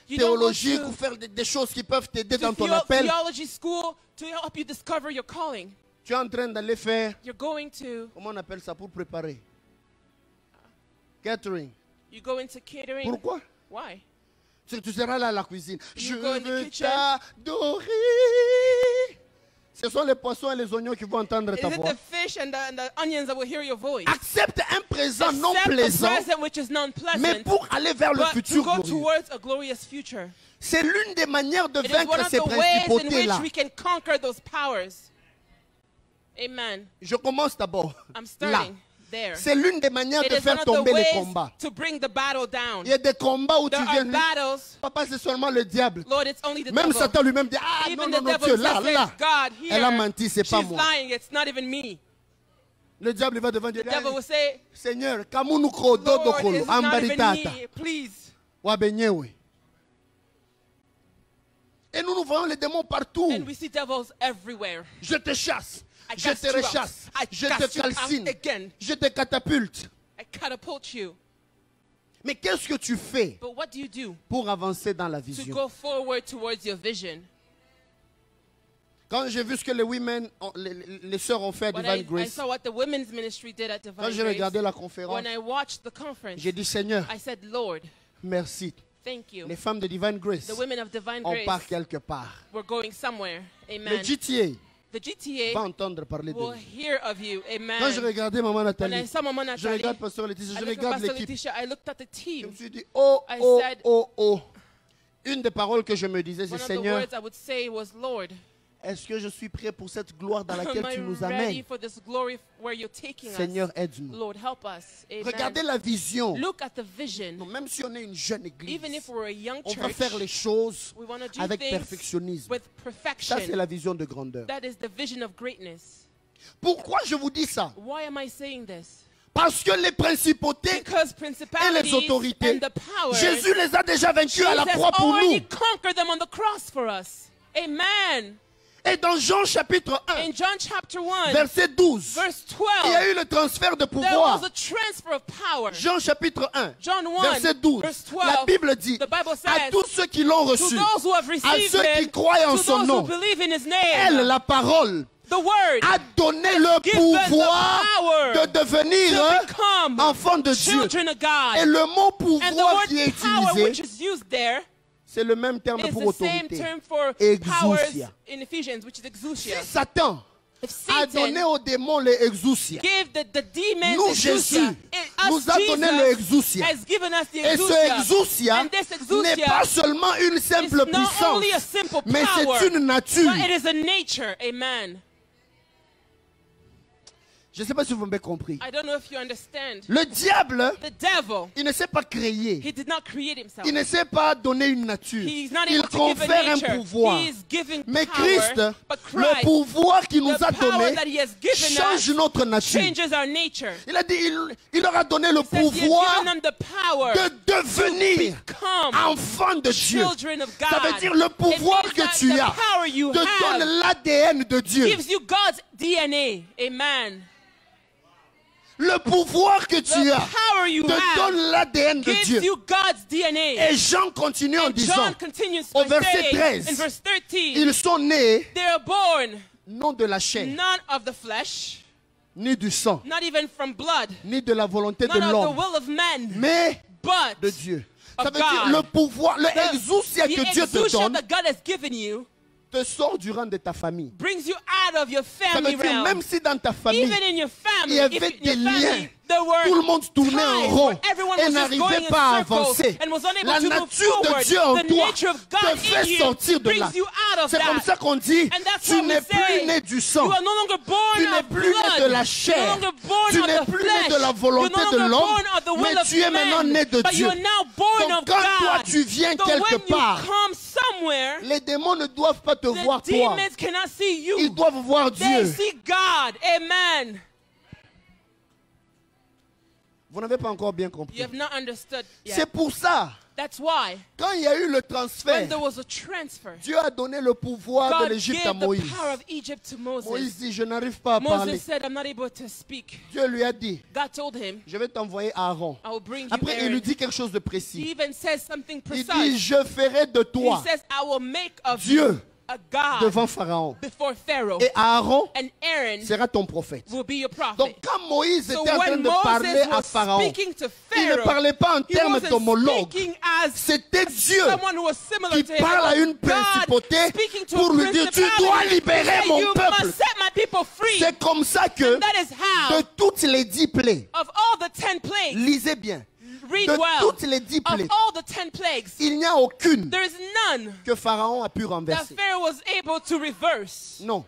You don't go théologique to- ou faire des choses qui peuvent t'aider To dans ton appel. theology school to help you discover your calling. Tu es en train d'aller faire, You're going to, comment on appelle ça, pour préparer? Catering. you go into catering. Pourquoi? Why? Tu seras là à la cuisine. You Je go in the veux kitchen. t'adorer. Ce sont les poissons et les oignons qui vont entendre Is ta it voix. the fish and the onions that will hear your voice? Accepte un présent non Accept a plaisant, present which is mais non-pleasant, pour aller vers le but to futur go glorieux. towards a glorious future. C'est l'une des manières de It is one vaincre of ces the ways in principautés-là. which we can conquer those powers. Amen. Je commence d'abord I'm là. starting there. C'est l'une des manières It de is one faire of the tomber les ways combats. to bring the battle down. Il y a des combats où tu There viens. are battles, Papa, c'est seulement le diable. Lord, it's only the Même devil. Satan lui-même dit, ah non, Even non, the non, devil Dieu, just là, says, là. God, Elle a here, menti, c'est pas she's moi. lying, it's not even me. Le diable il va devant Dieu. The devil will say, Seigneur, kamunu ko dodo Lord, kolo, it's not ambari even tata. me, please. Wa benye we. Et nous voyons les démons partout. And we see devils everywhere. Je te chasse. I Je cast te you out. rechasse. I Je cast te you out calcine. again. Je te catapulte. I catapult you. Mais qu'est-ce que tu fais But what do you do pour avancer dans la to vision? go forward towards your vision? Quand j'ai vu ce que les women, les sœurs ont fait à When Divine I Grace, saw what the women's ministry did at quand Divine j'ai regardé Grace, la conférence, when I watched the conference, j'ai dit Seigneur, I said, Lord, merci. thank you. Les femmes de Divine Grace, The women of Divine on part Grace quelque part. were going somewhere. Le Amen. GTA The GTA va entendre parler de will lui. hear of you. Quand j'ai Amen. regardé Maman When I Nathalie, saw Mama je Natalie, regarde Pasteur Laetitia, I je looked at regarde Pastor l'équipe. Letitia, I looked at the Je team. me suis dit, oh, I oh, said- oh, oh. Une des paroles que je me disais, c'est One of the Seigneur, words I would say was, Lord, est-ce que je suis prêt pour cette gloire dans am laquelle I tu nous ready amènes? for this glory where you're taking Seigneur, us? aide-nous. Lord, help us. Amen. Regardez la vision. Look at the vision. Même si on est une jeune église, Even if we're a young on va church, faire les choses we want to do avec things perfectionnisme. with Ça, perfection. c'est la vision de grandeur. That is the vision of greatness. Pourquoi je vous dis ça? Why am I saying this? Parce que les principautés Because et principalities les autorités, and the powers, Jésus les a déjà vaincus à la Jesus croix pour already nous. conquered them on the cross for us. Amen. Et dans Jean chapitre 1, In John chapter 1, verset 12, verse il y a 12, eu le transfert de there pouvoir. was a transfer of power. Jean chapitre 1, John 1, verset 12, verse la 12, Bible dit, the Bible à says, tous ceux qui l'ont to reçu, those who have à received ceux qui him, croient en to son those nom, who believe in his elle, name, la parole, the word a donné le given the pouvoir power de devenir to become enfant de Dieu. children of God. Et le mot And the pouvoir word qui est power which utilisé, is used there c'est le même terme is pour the same autorité. term for Exousia. powers in Ephesians, which is Si exousia. Satan If a donné Satan aux démons les exousia, gave the demons nous, exousia, Jésus, nous a donné le exousia. has given us the Et ce exousia. exousia And this n'est exousia pas seulement une is simple not puissance, only a simple mais power, c'est une nature. but it is a nature. Amen. Je ne sais pas si vous m'avez compris. I don't know if you understand. Le diable, The devil, il ne sait pas créer. he did not create himself. Il ne sait pas donner une nature. He's not Il able to give a confère un nature. pouvoir. He is giving Mais power, Christ, but le Christ, pouvoir qu'il nous the a power donné, that he has given change us, notre nature. changes our nature. Il a dit, il leur a donné le Says he has pouvoir given them the power de devenir become enfant de Dieu. children of God. Ça veut dire le pouvoir It means que that tu the as power you te have donne l'ADN de Dieu. gives you God's DNA. Amen. Le pouvoir que tu The as power you te have donne l'ADN de gives Dieu. you God's DNA. Et Jean continue en And disant, John continues au by verset saying 13, in verse 13, ils sont nés they are born non de la chair, not of the flesh, ni du sang, not even from blood, ni de la volonté de not of the l'homme, will of man, mais but de Dieu. of Ça veut dire God. le pouvoir, le the exousia que Dieu te exousia donne that God has given you te sort du rang de ta famille. brings you out of your Ça family veut dire realm. même si dans ta famille, Even in your family, il y avait if des in your family, liens, there were tout le monde tournait en times rond where everyone et was just n'arrivait going in pas à circles avancer. and was unable La to move nature de forward. Dieu en The toi nature of God te in fait you sortir de là. brings you out of C'est comme that. ça qu'on dit, And that's tu why we n'es say, plus né du sang. You are no longer born Tu n'es of plus né blood. de la You're chair. no longer born Tu of n'es the plus né flesh. de la volonté You're no de longer l'homme, born of the will mais of tu es maintenant man. né de But Dieu. you are now born Donc of quand God. toi tu viens So quelque when you part, come somewhere, les démons ne doivent pas te the voir toi. demons cannot see you. Ils doivent voir They Dieu. see God. Amen. Vous n'avez pas encore bien compris. You have not understood yet. C'est pour ça That's why Quand il y a eu le when transfert, there was a transfer, Dieu a donné le pouvoir de God l'Égypte à gave the Moïse. power of Egypt to Moïse Moses. dit, je n'arrive pas à parler. Moses said, I'm not able to speak. Dieu lui a dit, God told him, je vais t'envoyer Aaron. I will bring you Après, il lui Aaron. dit quelque chose de He précis. even says something Il dit, precise. je ferai de He toi says, I will make of Dieu you a God devant Pharaon. before Pharaoh. Et Aaron And Aaron sera ton prophète. will be your prophet. Donc quand Moïse So était en train when de parler Moses à was Pharaon, speaking to il ne Pharaoh, parlait pas en he termes wasn't d'homologue. speaking as C'était Dieu someone who was similar qui to him. parle à une God principauté speaking to pour a lui dire, tu principality dois to libérer say, mon you peuple. must set my people free. C'est comme ça que And that is how, de toutes les 10 plaies, of all the 10 plagues, lisez bien, read de well, toutes les 10 of plaies, all the 10 plagues, il n'y a aucune there is none que Pharaon a pu that renverser. Pharaoh was able to reverse. Non.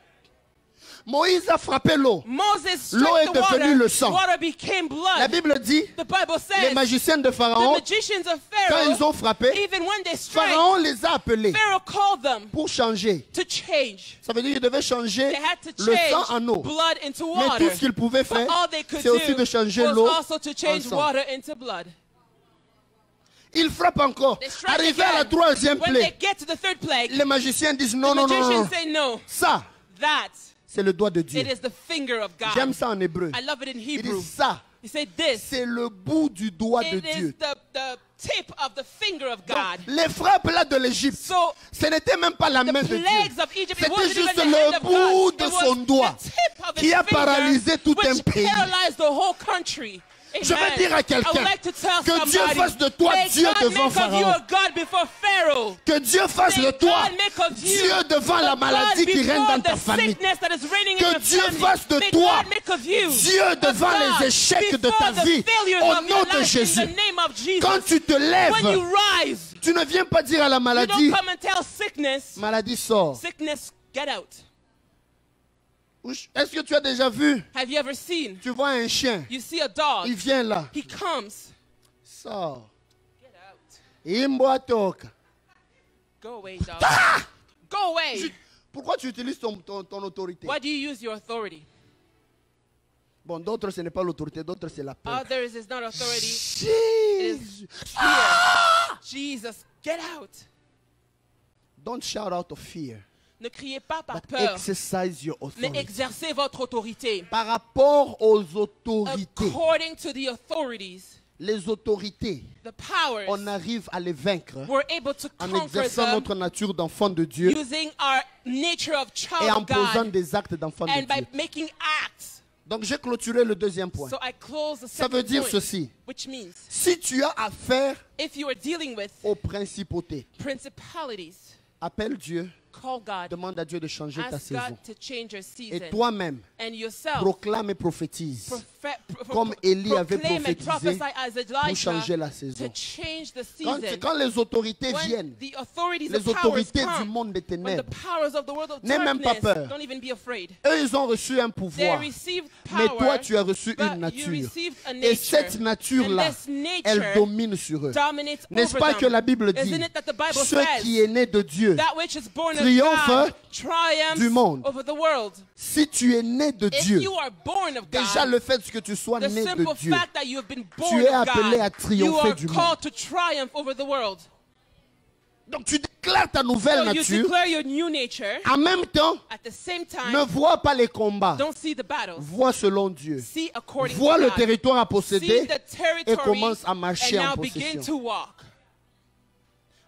Moïse a frappé l'eau. Moses L'eau struck est the devenue le sang. water became blood. La Bible dit, The Bible les says magiciens de the Pharaon, magicians of quand ils Pharaoh, ont frappé, even when they strike, Pharaon les a appelés Pharaoh called them pour changer. to change. Ça veut dire qu'ils devaient changer They had to le sang change en eau. blood into Mais water. tout ce qu'ils pouvaient But faire, all they could c'est aussi de do changer was l'eau also to change en sang. water into blood. Ils frappent encore. They strike Arrivé à la again. troisième When they plaie, get to the third plague, les magiciens disent non, the non, non, non, magicians non. say no. Ça, That c'est le doigt de Dieu. it is the finger of J'aime God. ça en hébreu. I love it in Il Hebrew. dit ça, He said this. c'est le bout du doigt de It is Dieu. the tip of the finger of Donc, God. les frappes là de l'Égypte, So ce n'était même pas la the main de Dieu. plagues of Egypt, it C'était wasn't juste even the hand le of bout God. de It was son doigt the tip of qui his a finger, paralysé tout un which pays. paralyzed the whole country. Je Amen. veux dire à I quelqu'un would like to tell que Dieu somebody, fasse de toi may Dieu God devant make of you Pharaon. a God before Pharaoh. Que Dieu fasse May de toi God make of you Dieu devant la a maladie God qui règne before dans ta the famille. sickness that is reigning in Que your Dieu family. fasse de May toi God make of you Dieu a devant God les échecs de before ta the vie. failures Au of nom your de life, Jésus. in the name of Jesus. Quand tu te When lèves, you rise, tu ne viens pas dire à la you maladie, don't come and tell sickness, maladie sort. sickness, get out. Est-ce que tu as déjà vu, Have you ever seen? tu vois un chien, You see a dog, il vient là, he comes, sort. get out. Imbo toka. Go away, dog. Go away. Pourquoi tu utilises ton autorité? Why do you use your authority? Bon, d'autres, ce n'est pas l'autorité, d'autres, c'est la peur. Others is not authority. Jésus. Fear. Jesus, get out. Don't shout out of fear, Ne criez pas par but peur, exercise your mais authority. exercez votre autorité. Par rapport aux autorités, According to the authorities, les autorités, the powers, on arrive à les vaincre we're able to en conquer exerçant them notre nature d'enfant de Dieu using our nature of et child en of posant God des actes d'enfant de and by Dieu. making acts. Donc j'ai clôturé le deuxième point. So I close the Ça veut second dire point, ceci. which means Si tu as affaire if you are dealing with aux principautés, principalities, appelle Dieu, call God, demande à Dieu de changer ta ask saison. God to change your Et season, toi-même, and yourself proclame et prophétise comme Proclaim Élie avait and prophétisé prophesy as pour Elijah changer la to saison. change the Quand, season. quand les autorités When viennent, the authorities, les the powers autorités du come, monde des when the ténèbres, powers of the world of n'aie même pas darkness, peur. don't even be afraid. eux, ils ont reçu un They pouvoir. received Mais power, toi, tu as reçu but une you nature. received a Et nature. cette And nature-là, this nature elle domine sur eux. dominates N'est-ce over pas them. que la Bible dit, Isn't it that the Bible ce says qui est né de Dieu, that which is born of triomphe God triumphs du monde. over the world? si tu es né de If Dieu, you are born of déjà God, le fait que tu sois the né simple de Dieu, fact that you have been born tu es of appelé à God, you triompher are du monde. called to triumph over the world. Donc tu déclares ta nouvelle So you nature. declare your new nature. En même temps, At the same ne time, vois pas les combats. don't see the battles. Vois selon Dieu. See according Vois to le God. territoire à See posséder the territory et commence à marcher and en now begin possession. to walk.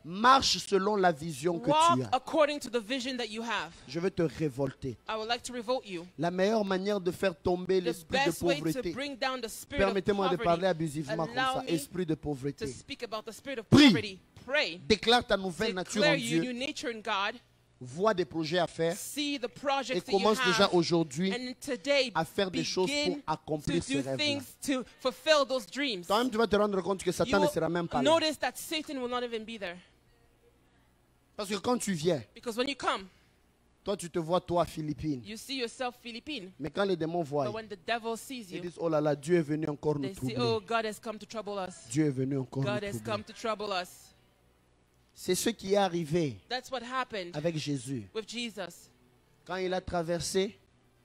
Marche selon la vision que tu Walk as. according to the vision that you have. Je veux te révolter. I would like to revolt you. La meilleure manière de faire tomber The l'esprit de best way to pauvreté. bring down the spirit of Permettez-moi de parler poverty. abusivement comme Allow ça. me Esprit de to pauvreté. speak about the spirit of Prie. poverty. Pray. Déclare ta nouvelle nature en Declare your Dieu. new nature in God. Vois des projets à faire. See the Et projects that you commence déjà have. aujourd'hui And today, à faire des choses pour begin accomplir to ces do rêves-là. things to fulfill those dreams. Toi-même, tu vas te rendre compte que You Satan ne sera même will pas là. notice that Satan will not even be there. Parce que quand tu viens, Because when you come, toi, tu te vois, toi, Philippine. you see yourself Philippine. Mais quand les démons voient, But when the devil sees ils you, disent, oh là là, Dieu est venu encore nous they say, troubler. oh, God has come to trouble us. Dieu est venu encore God nous has troubler. come to trouble us. C'est ce qui est arrivé That's what happened avec Jésus. with Jesus. Quand il a traversé,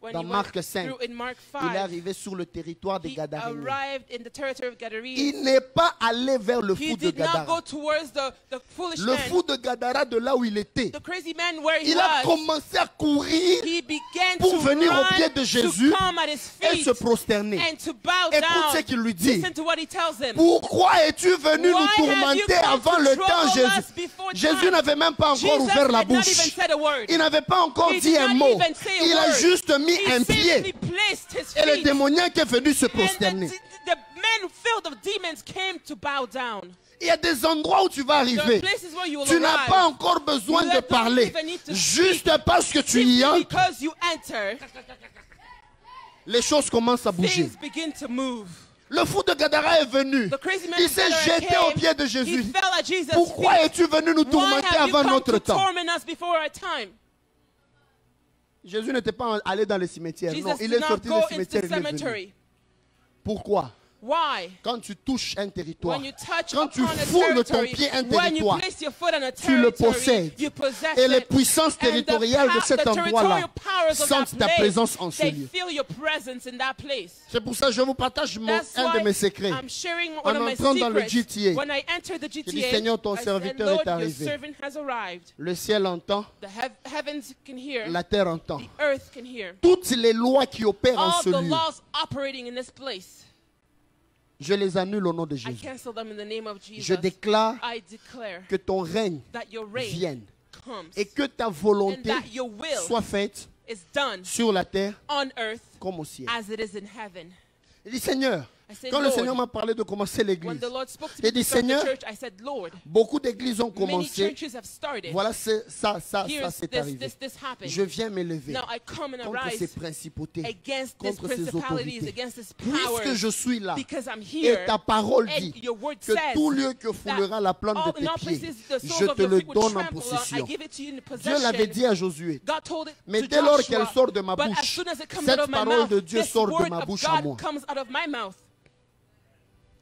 when dans he Marc went 5, through in Mark il est 5, arrivé sur le territoire des he Gadaréens. arrived in the territory of Gadarenes. Il n'est pas allé vers le He fou de did not go Gadara. towards the foolish Le man, fou de Gadara, de là où il était, the crazy man where he il a was. commencé à courir He began pour to venir au run, pied de Jésus to come at his et feet se prosterner. and to bow Écoute down. ce qu'il lui dit. Listen to what he tells him. Pourquoi es-tu venu Why nous have you tourmenter come avant to le trouble temps, us Jésus? before Jésus time? n'avait même pas encore Jesus ouvert la had not even bouche. said a word. Il n'avait pas encore He dit did un not mot. even say a Il a word. juste mis He un simply pied. placed his Et le feet. démoniaque est venu se And prosterner. the men filled of demons came to bow down. Il y a des endroits où tu vas There are arriver. places where you will Tu n'as arrive. pas encore besoin You de don't parler. even need to Juste parce que tu Simply y entres, because you enter, les choses commencent à bouger. things begin to move. Le fou de Gadara est venu. The crazy man Il of s'est Gadara jeté aux came. pieds de He Jésus. fell at Jesus' Pourquoi feet. es-tu venu nous Why tourmenter have you avant come notre to temps? torment us before our time? Jésus n'était pas allé dans le cimetière. Non, Jesus il did est not sorti go du into cimetière. the Il est venu. cemetery. Pourquoi? Why? Quand tu touches un territoire, When you touch quand tu upon a foules ton territory, pied un when you territoire, place your foot on a tu le territory, possèdes. you possess Et les it. puissances And the territoriales de cet the endroit-là territorial powers of that sentent ta place, présence en ce they lieu. feel your presence in that place. C'est pour ça que je vous partage That's un de why mes secrets. I'm sharing En one of my entrant dans le secrets. GTA, When I entered the dis, GTA, Seigneur, ton I said, serviteur Lord, est your arrivé. servant has arrived. Le ciel entend, The heavens can hear. la terre entend. The earth can hear. Toutes les lois qui opèrent en All ce the lieu, laws operating in this place, je les annule au nom de I Jésus. cancel them in the name of Je Jesus. déclare I declare que ton règne that your reign vienne comes et que ta and volonté that your will soit faite is done sur la terre on earth comme au ciel. as it is in heaven. Il dit, Seigneur, I said, quand le Lord, Seigneur m'a parlé de commencer when l'église, the Lord spoke to il me dit, to start the Seigneur, church, I said, Lord, beaucoup d'églises ont many commencé. churches have started. Voilà, ça Here's c'est arrivé. this happened. Je viens m'élever Now I come and contre ces arise principautés, against these contre ces principalities, autorités. against this Puisque power, je suis là, because I'm et here, ta parole and dit your word que says tout lieu que foulera la plante de all, tes in all pieds, places the je soles of te your le feet would donne en trample on, I possession. give it to you in Dieu l'avait possession. dit à Josué. God told it Mais to dès lors Joshua, qu'elle sort de ma but as bouche, soon as it comes cette out of my parole mouth, de Dieu this sort de word ma of bouche à moi. God comes out of my mouth.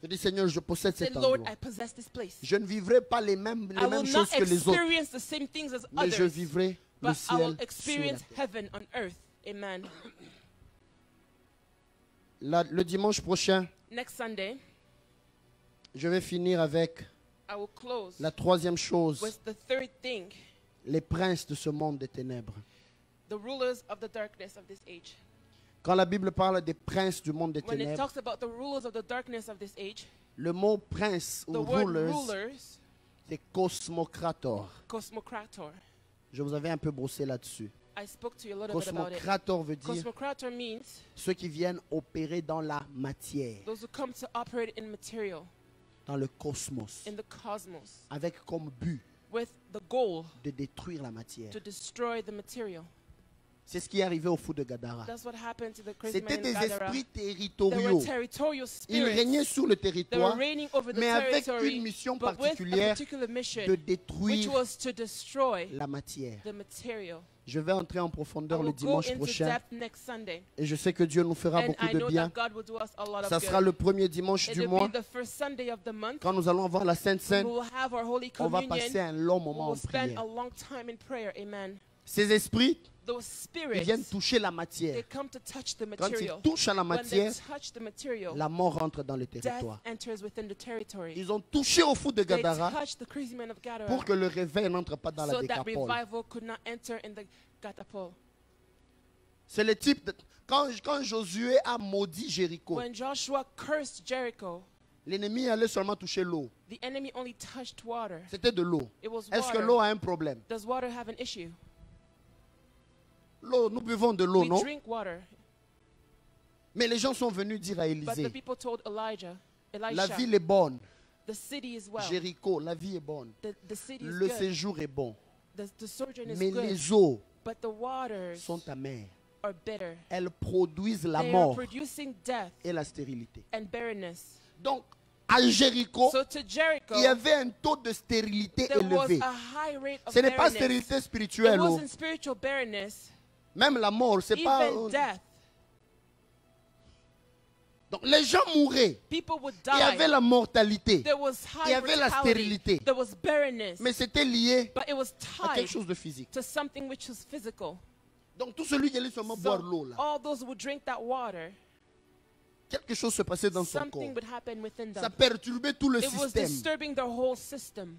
Je dis, Seigneur, je possède Say, cet Lord, endroit. I possess this place. Je ne vivrai pas les mêmes I will choses not que les autres, experience the same things as mais je others, vivrai le but I will ciel sur la experience terre. heaven on earth. Amen. Le dimanche prochain, Next Sunday, je vais finir avec I will close la troisième chose, with the third thing, les princes de ce monde des ténèbres. the rulers of the darkness of this age. Quand la Bible parle des princes du monde des When it ténèbres, talks about the rulers of the darkness of this age, le mot prince the ou word rulers, rulers, c'est cosmocrator. cosmocrator. Je vous avais un peu brossé là-dessus. I spoke to you a little bit about it. Cosmocrator veut dire Cosmocrator means ceux qui viennent opérer dans la matière, those who come to operate in material, dans le cosmos, in the cosmos, avec comme but with the goal de détruire la matière. to destroy the material. C'est ce qui est arrivé au fou de Gadara. That's what happened to the crazy C'était man des in Gadara. esprits There territoriaux. were territorial Ils régnaient spirits. sur le They were territoire, reigning over the mais avec territory, une mission but with a particulière particular mission, de which détruire was to destroy la matière. the material. Je vais entrer en I profondeur will le go dimanche into prochain depth next Sunday, et je sais que Dieu nous fera and beaucoup I de know bien. that God will do us a lot of Ça sera good. le premier dimanche It du will mois. be the first Sunday of the month. Quand nous allons avoir la Sainte We Seine, will have our Holy on va Communion. passer un long We moment will en spend a prière. long time in prayer. Amen. Ces esprits, Those ils viennent spirits, toucher la they matière. come to touch the Quand ils material. touchent à la When they matière, touch the material, la mort rentre dans le death territoire. enters within the territory. Ils ont touché au fou de They Gadara touched the crazy man of Gadara pour que le réveil n'entre pas dans la so that décapole. revival could not enter in the catapult. C'est le type de... Quand Josué a maudit Jéricho, When Joshua cursed Jericho, l'ennemi allait seulement toucher l'eau. the enemy only touched water. C'était de l'eau. It was Est-ce que water. l'eau a un problème? Does water have an issue? L'eau, nous buvons de l'eau, We non? drink water. Mais les gens sont venus dire à But the Élisée, people told la Elisha, ville est bonne. the city is well. Jéricho, la vie est bonne. The city is Le good. séjour est bon. The sojourn is Mais good. les eaux But the waters sont amères. are bitter. Elles produisent la They are mort producing death et la stérilité. and barrenness. Donc, à Jéricho, So to Jericho, il y avait un taux de stérilité there was élevé. a high rate of Ce n'est pas barrenness. stérilité It spirituelle. oh. wasn't spiritual barrenness, Même la mort, c'est pas... even death. Donc, les gens mouraient. People would Il y avait die. la mortalité. There was Il y high avait la mortality. stérilité. There was barrenness. Mais c'était lié But it was à quelque tied chose de physique. to something which was physical. Donc tout celui qui allait seulement boire l'eau So là, all those who would drink that water, quelque chose se passait dans son corps. something would happen within Ça them. perturbait tout le It was système. disturbing their whole system.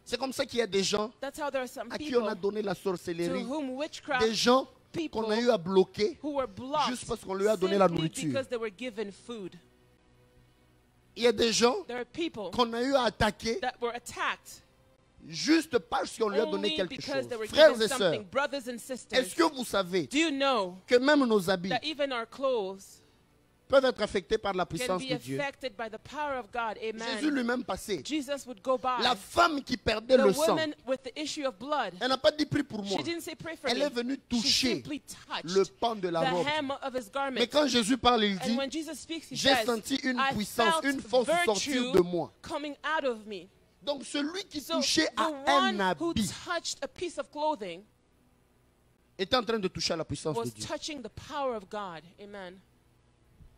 C'est comme ça qu'il y a des gens That's how there are some à qui on a people donné la to sorcellerie. whom witchcraft Des gens people qu'on a eu à bloquer who were blocked juste parce qu'on lui a donné la simply nourriture. because they were given food. Il y a des gens There are people qu'on a eu à attaquer that were attacked juste parce qu'on lui a donné only quelque because chose. they were Frères given et sœurs, something. Brothers and sisters, est-ce que vous savez do you know que même nos habits that even our clothes peuvent être affectés par la can puissance be de Dieu? affected by the power of God? Jésus Amen. lui-même passait. Jesus would go by. La femme qui perdait The le sang, woman with the issue of blood, elle n'a pas dit prie pour moi. she didn't say pray for Elle me. est venue She toucher simply le touched pan de the la robe. hem of his Mais garment. quand Jésus parle, il dit, And when Jesus speaks, he j'ai says, senti une I puissance, felt une force sortir virtue de moi. coming out of me. Donc celui qui So touchait à the un one who habit touched a piece of clothing était en train de toucher à la puissance de was Dieu. touching the power of God. Amen.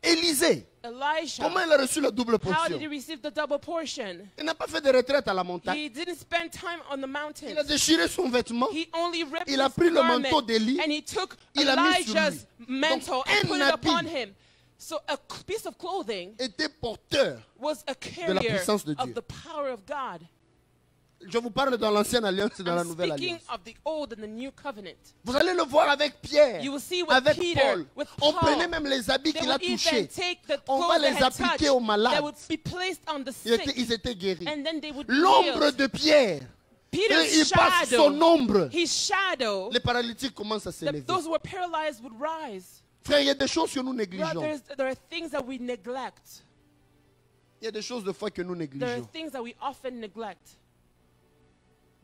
Élisée, Elijah, comment il a reçu la double how portion? did he receive the double portion? Il n'a pas fait de retraite à la montagne. He didn't spend time on the Il a mountains. déchiré son vêtement. He only ripped Il a his pris le garment manteau d'Élie. and he took Il l'a mis sur Elijah's lui. mantle Donc, and put un it upon habit him. So a piece of clothing Était porteur. was a la carrier puissance de Dieu. of the power of God. Je vous parle dans l'ancienne alliance et dans la I'm nouvelle speaking alliance. of the old and the new covenant. Vous allez le voir avec Pierre, You will see with avec Peter, Paul. with On Paul. prenait même les habits They qu'il a would even touchés. take the On va clothes they les had appliquer touched, aux malades. they would be placed on the Ils sick, étaient guéris. and then they would L'ombre heal. de Pierre, Peter's et il passe son shadow, ombre. his shadow, Les paralytiques commencent à s'élever. those who were paralyzed would rise. Frère, il y a des choses que nous négligeons. Brothers, there are things that we neglect. Il y a des choses de foi que nous There are négligeons things that we often neglect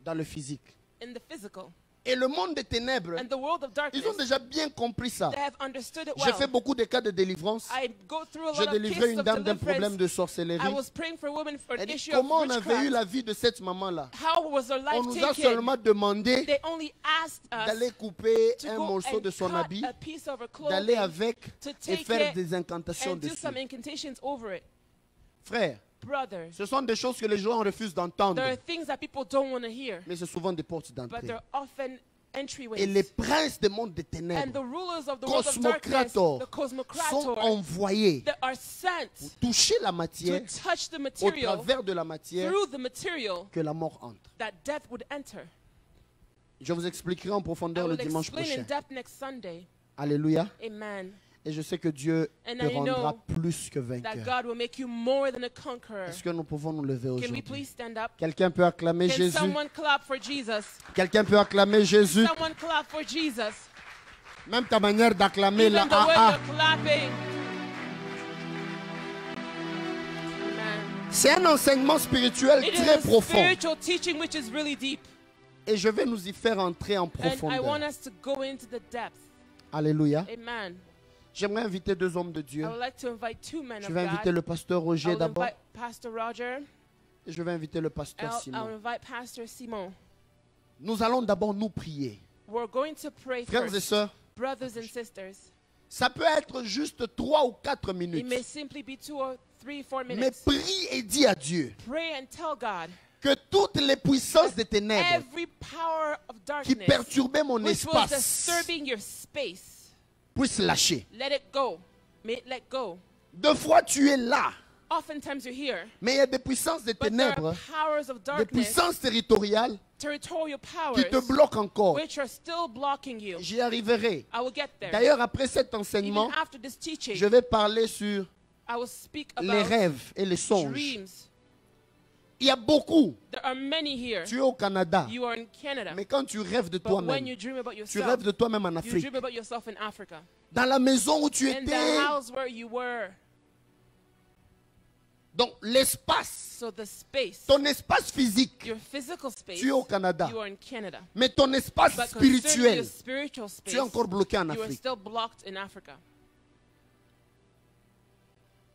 dans le physique. in the physical. Et le monde des ténèbres, And the world of darkness, ils ont déjà bien compris ça. they have understood it J'ai fait well. beaucoup de cas de délivrance. I go through a J'ai lot of délivré cases une of dame d'un problème deliverance. de I sorcellerie. was praying for a woman for an Elle dit, issue of comment on avait eu witchcraft. la vie de cette maman-là? How was her On life nous a taken? seulement demandé They only asked us d'aller couper to un go morceau and de son cut habit, a piece of her d'aller clothing avec to et take faire it des incantations and do dessus. some incantations over it. Frère, Brothers, ce sont des choses que les gens refusent d'entendre, there are things that people don't want to hear, mais c'est souvent des portes but d'entrée. they're often Et entryways. les princes des mondes des And the ténèbres, rulers of the world of darkness, cosmocrators, the sont cosmocrators, envoyés that are sent pour toucher la to matière touch the au material, travers de la matière through the material, que la mort entre. that death would enter. Je vous expliquerai en I profondeur le will dimanche explain in prochain. depth next Sunday. Alléluia. Amen. Et je sais que Dieu And te I know rendra plus que That vainqueur. God will make you more than a conqueror. Est-ce que nous pouvons nous lever Can we aujourd'hui? please stand up? Quelqu'un peut acclamer Can Jésus. someone clap for Jesus? Quelqu'un peut acclamer Jésus. Someone clap for Jesus. Même ta manière d'acclamer la Even the way AA. you're clapping. Amen. C'est un enseignement spirituel It très is a profond. spiritual teaching which is really deep. Et je vais nous y faire entrer en And I want profondeur. us to go into the depth. Alléluia. Amen. J'aimerais inviter deux hommes de Dieu. I would like to invite two men Je of vais inviter God. le pasteur I Roger will d'abord. invite Pastor Roger. Et je vais inviter le pasteur I'll Simon. invite Pastor Simon. Nous allons d'abord nous prier. We're going to pray Frères et first. sœurs, Brothers and sisters, ça peut être juste 3 ou 4 it minutes. may simply be 2 or 3, 4 Mais minutes. prie et dis à Dieu Pray and tell God que toutes les puissances des ténèbres every power of qui darkness perturbaient mon which was espace disturbing your space, puissent lâcher. let it go. May it let go. Deux fois tu es là, Oftentimes you're here, mais il y a des puissances des but there ténèbres, are powers of des darkness, puissances territoriales territorial qui powers, te bloquent encore. which are still blocking you. J'y arriverai. I will get there. D'ailleurs, après cet Even enseignement, after this teaching, je vais parler sur I will speak les about rêves et les songes. dreams. Il y a beaucoup. There are many here. Tu es au Canada, You are in Canada. mais quand tu rêves de But when toi-même, you dream about tu yourself, rêves de toi-même en you Afrique. dream about yourself in Africa. Dans la maison où tu In the étais, house where you were. donc l'espace, So the space, ton espace physique, your physical space, tu es au Canada. you are in Canada. Mais ton espace But concerning your spirituel, spiritual space, tu es encore bloqué en you are Afrique. still blocked in Africa.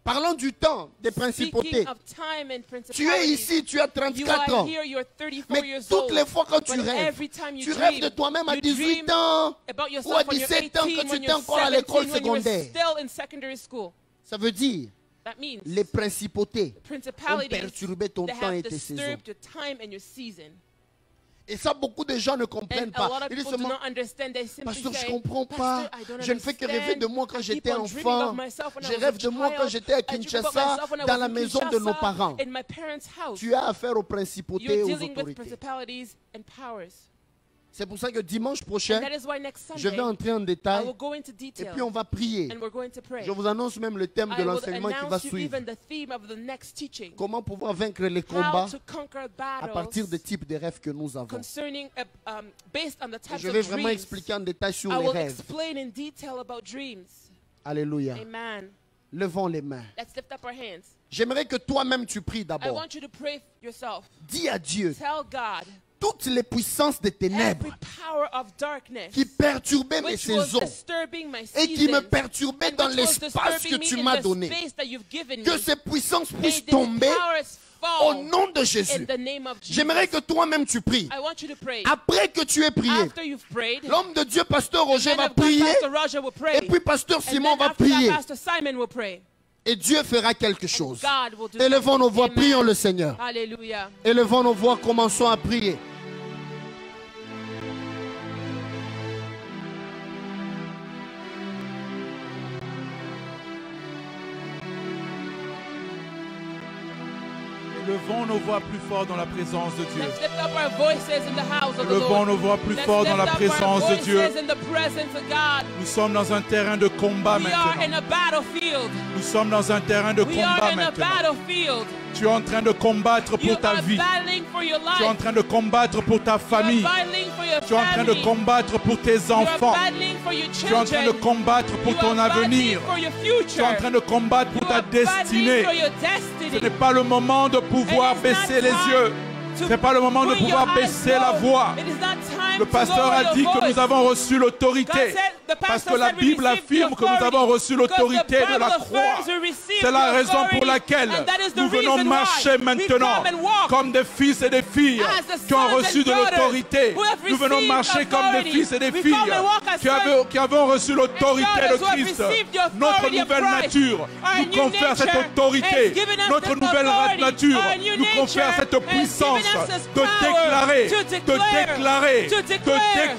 Parlons du temps des principautés. Speaking of time and Tu es principalities, ici, tu as you 34 are ans. here, you're 34 Mais years toutes old. les fois quand tu But rêves, every time you tu rêves dream, de toi-même à you 18 dream ans about ou à yourself when you're 17 ans 18, quand tu when étais you're encore à l'école 17, when you were secondaire. still in secondary school. Ça veut dire That means les principautés ont principalities perturbé ton that temps have et tes saisons. disturbed your time and your season. Et ça, beaucoup de gens ne comprennent And a lot pas. of Ils disent people do seulement, not understand. They simply pasteur, je say, ne comprends pas. Pastor, I don't Je ne fais que rêver de moi quand j'étais enfant. Je rêve de moi quand j'étais à Kinshasa, dans la maison de nos parents. Tu as affaire aux principautés et aux autorités. C'est pour ça que dimanche prochain, je vais entrer en détail et puis on va prier. Je vous annonce même le thème de l'enseignement qui va suivre. Comment pouvoir vaincre les combats à partir des types de rêves que nous avons. Je vais vraiment expliquer en détail sur les rêves. Alléluia. Levons les mains. J'aimerais que toi-même tu pries d'abord. Dis à Dieu toutes les puissances des ténèbres qui perturbaient mes saisons et qui me perturbaient dans l'espace que tu m'as donné. Que ces puissances puissent tomber au nom de Jésus. J'aimerais que toi-même tu pries. Après que tu aies prié, l'homme de Dieu, pasteur Roger, va prier. Et puis pasteur Simon va prier. Et Dieu fera quelque chose. Élevons nos voix, prions le Seigneur. Alléluia. Élevons nos voix, commençons à prier. Levons nos voix plus fort dans la présence de Dieu. Let's lift up our voices in the house of the Levons Lord. nos voix plus Let's fort dans la lift up our présence de Dieu. voices in the presence of God. Nous sommes dans un terrain de combat We are in maintenant. a battlefield. Nous sommes dans un terrain de We are combat in a maintenant. battlefield. Tu es en train de combattre You pour ta are vie. battling for your Tu es en life. train de combattre pour ta You are famille. battling for your Tu es en train de family. combattre pour tes You are enfants. battling for your Tu es en train de children. combattre pour You ton are battling avenir. for your Tu es en future. train de combattre pour You ta are battling destinée. for your Ce destiny. n'est pas le moment de pouvoir And it's not baisser les time yeux. Ce n'est pas le moment de bring pouvoir your eyes baisser la low. voix. It is not time Le to pasteur lower a your dit que voice. nous avons reçu God l'autorité. said, the Parce pastor que la said we Bible received the affirme que nous authority. avons reçu Because l'autorité the de la Bible croix. affirms we received C'est la the raison pour authority, laquelle and that is the nous venons reason marcher why we maintenant come and walk comme des fils et des filles as the qui ont sons reçu and de daughters l'autorité. who have Nous venons received marcher comme des authority. fils et des We filles come and walk as qui avons reçu l'autorité daughters de who have Christ. received the Notre authority of nouvelle Christ. nature Our nous new confère cette nature autorité. has given us Notre this nouvelle authority. nature Our new nous confère nature cette has puissance given us this de power déclarer, to de declare, déclarer, to de declare, déclarer, to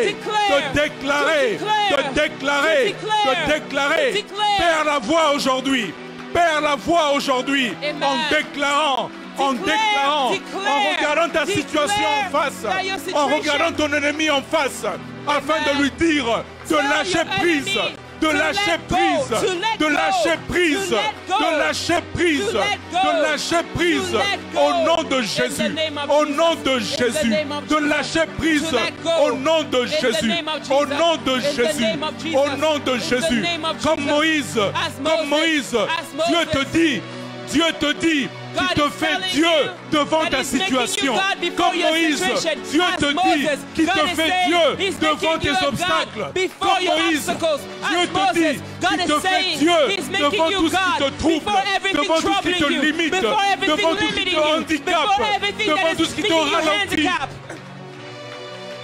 declare, de déclarer, to de déclarer, declare, de déclarer. to declare. Perds la voix aujourd'hui. Perds la voix aujourd'hui Amen. en déclarant. En déclarant, en regardant ta situation en face, en regardant ton ennemi en face, afin de lui dire de lâcher prise, de lâcher prise, de lâcher prise, de lâcher prise, de lâcher prise, au nom de Jésus, au nom de Jésus, de lâcher prise, au nom de Jésus, au nom de Jésus, au nom de Jésus, comme Moïse, Dieu te dit, qui te fait Dieu devant ta situation. Comme Moïse, Dieu te dit qu'il te fait Dieu devant tes obstacles. Comme Moïse, Dieu te dit qu'il te fait Dieu devant tout ce qui te trouble, devant tout ce qui te limite, devant tout ce qui te handicape, devant tout ce qui te ralentit.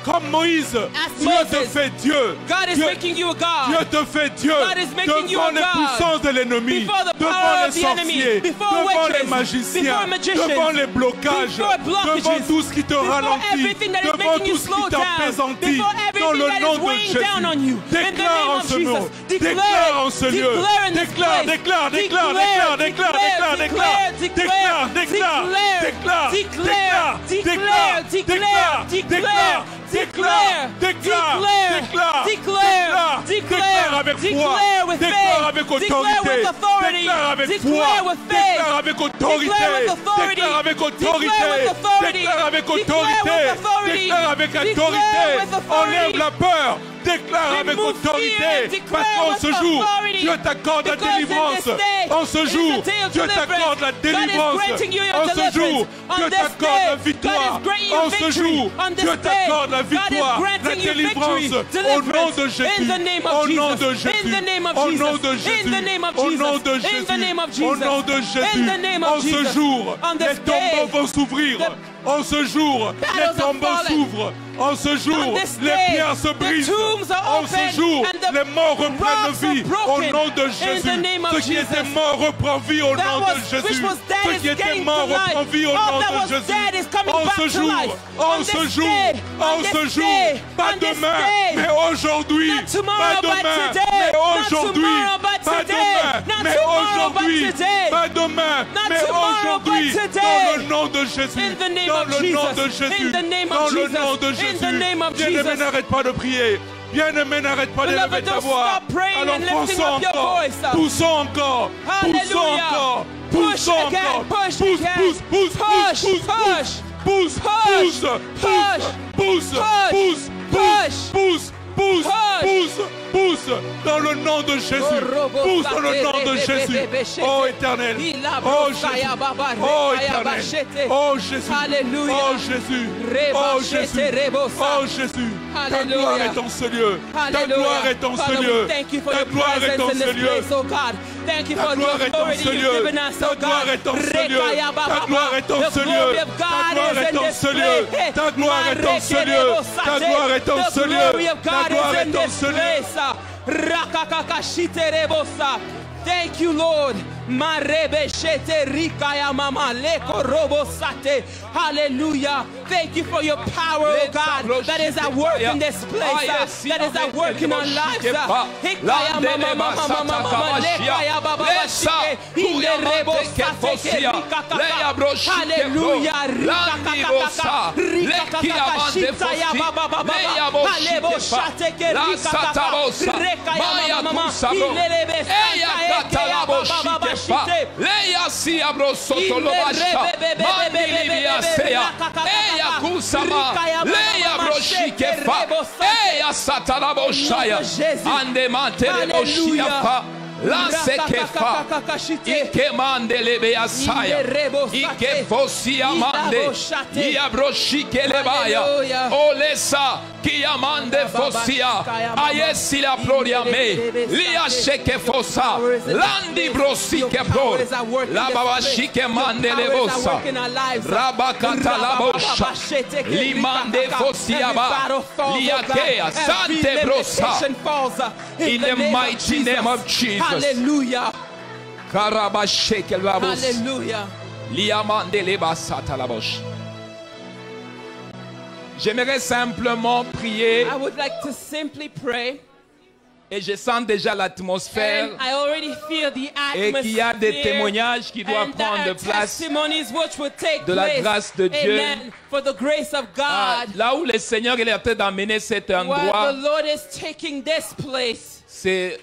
Comme Moïse, Dieu te fait Dieu. Dieu te fait Dieu devant les puissances de l'ennemi, devant les sorciers, devant les magiciens, devant les blocages, devant tout ce qui te ralentit, devant tout ce qui t'apaisantit, dans le nom de Jésus. Déclare en ce nom, déclare en ce lieu, déclare, déclare, déclare, déclare, déclare, déclare, déclare, déclare, déclare, déclare, déclare, déclare, déclare, déclare. Déclare, déclare, déclare, déclare, déclare avec foi, déclare avec autorité, déclare avec foi, déclare avec autorité, déclare avec autorité, déclare avec autorité, déclare avec autorité, enlève la peur. Déclare avec autorité, parce qu'en ce jour, Dieu t'accorde la délivrance. En ce jour, Dieu t'accorde la délivrance. En ce jour, Dieu t'accorde la victoire. En ce jour, Dieu t'accorde la victoire, la délivrance. Au nom de Jésus, au nom de Jésus, au nom de Jésus, au nom de Jésus, au nom de Jésus. En ce jour, les tombeaux vont s'ouvrir. En ce jour, les tombeaux s'ouvrent. En ce jour, les pierres se brisent. En ce jour, les morts reprennent vie au nom de Jésus. Ce qui était mort reprend vie au nom de Jésus. Ce qui était mort reprend vie au nom de Jésus. En ce jour, pas demain, mais aujourd'hui. Pas demain, mais aujourd'hui. Pas demain, mais aujourd'hui. Pas demain, mais aujourd'hui. Dans le nom de Jésus. Dans le nom de Jésus. Dans le nom de Jésus. Bien-aimé, n'arrête pas de prier. Bien-aimé, n'arrête pas d'élever ta voix. Alors poussons encore. Poussons encore. Poussons encore. Poussons encore. Pousse, pousse, pousse, pousse, pousse, pousse, pousse, pousse, pousse, pousse, pousse, pousse, pousse, dans le nom de Jésus. Pousse dans le nom de Jésus. Oh éternel. Oh Jésus. Oh éternel. Oh Jésus. Oh Jésus. Oh Jésus. Oh Jésus. Ta gloire est en ce lieu. Ta gloire est en ce lieu. Ta gloire est en ce lieu. Ta gloire est en ce lieu. Ta gloire est en ce lieu. Ta gloire est en ce lieu. Ta gloire est en ce lieu. Ta gloire est en ce lieu. Ta gloire est en ce lieu. Ta gloire est en ce lieu. Thank you, Lord. Hallelujah. Thank you for your power, oh God, that is at work in this place, that is at work in our lives. Leia si abrosoto lo basha mandilivia sea eya kusama leia broshike fa eya satana boshaya ande mantere boshia fa lance kefa ike mande lebea saya ike fosia mande ia broshike lebaya olesa kia mande fosia ayesi la ploriame lia sheke fosa landi brosike pro la baba shike mande lebosa rabakata la bosha limande fosia ba liakea sante brosa in the mighty name of Jesus. Hallelujah. Karabasheke la bos Hallelujah. liamande lebasata la bosh. J'aimerais simplement prier. I would like to simply pray. Et je sens déjà l'atmosphère. And I already feel the Et qu'il y a des atmosphere. témoignages qui doivent prendre place Testimonies which will take de la place. grâce de Dieu. Amen. For the grace of God. Là où le Seigneur il est en train d'amener cet Where endroit, the Lord is taking this place. c'est,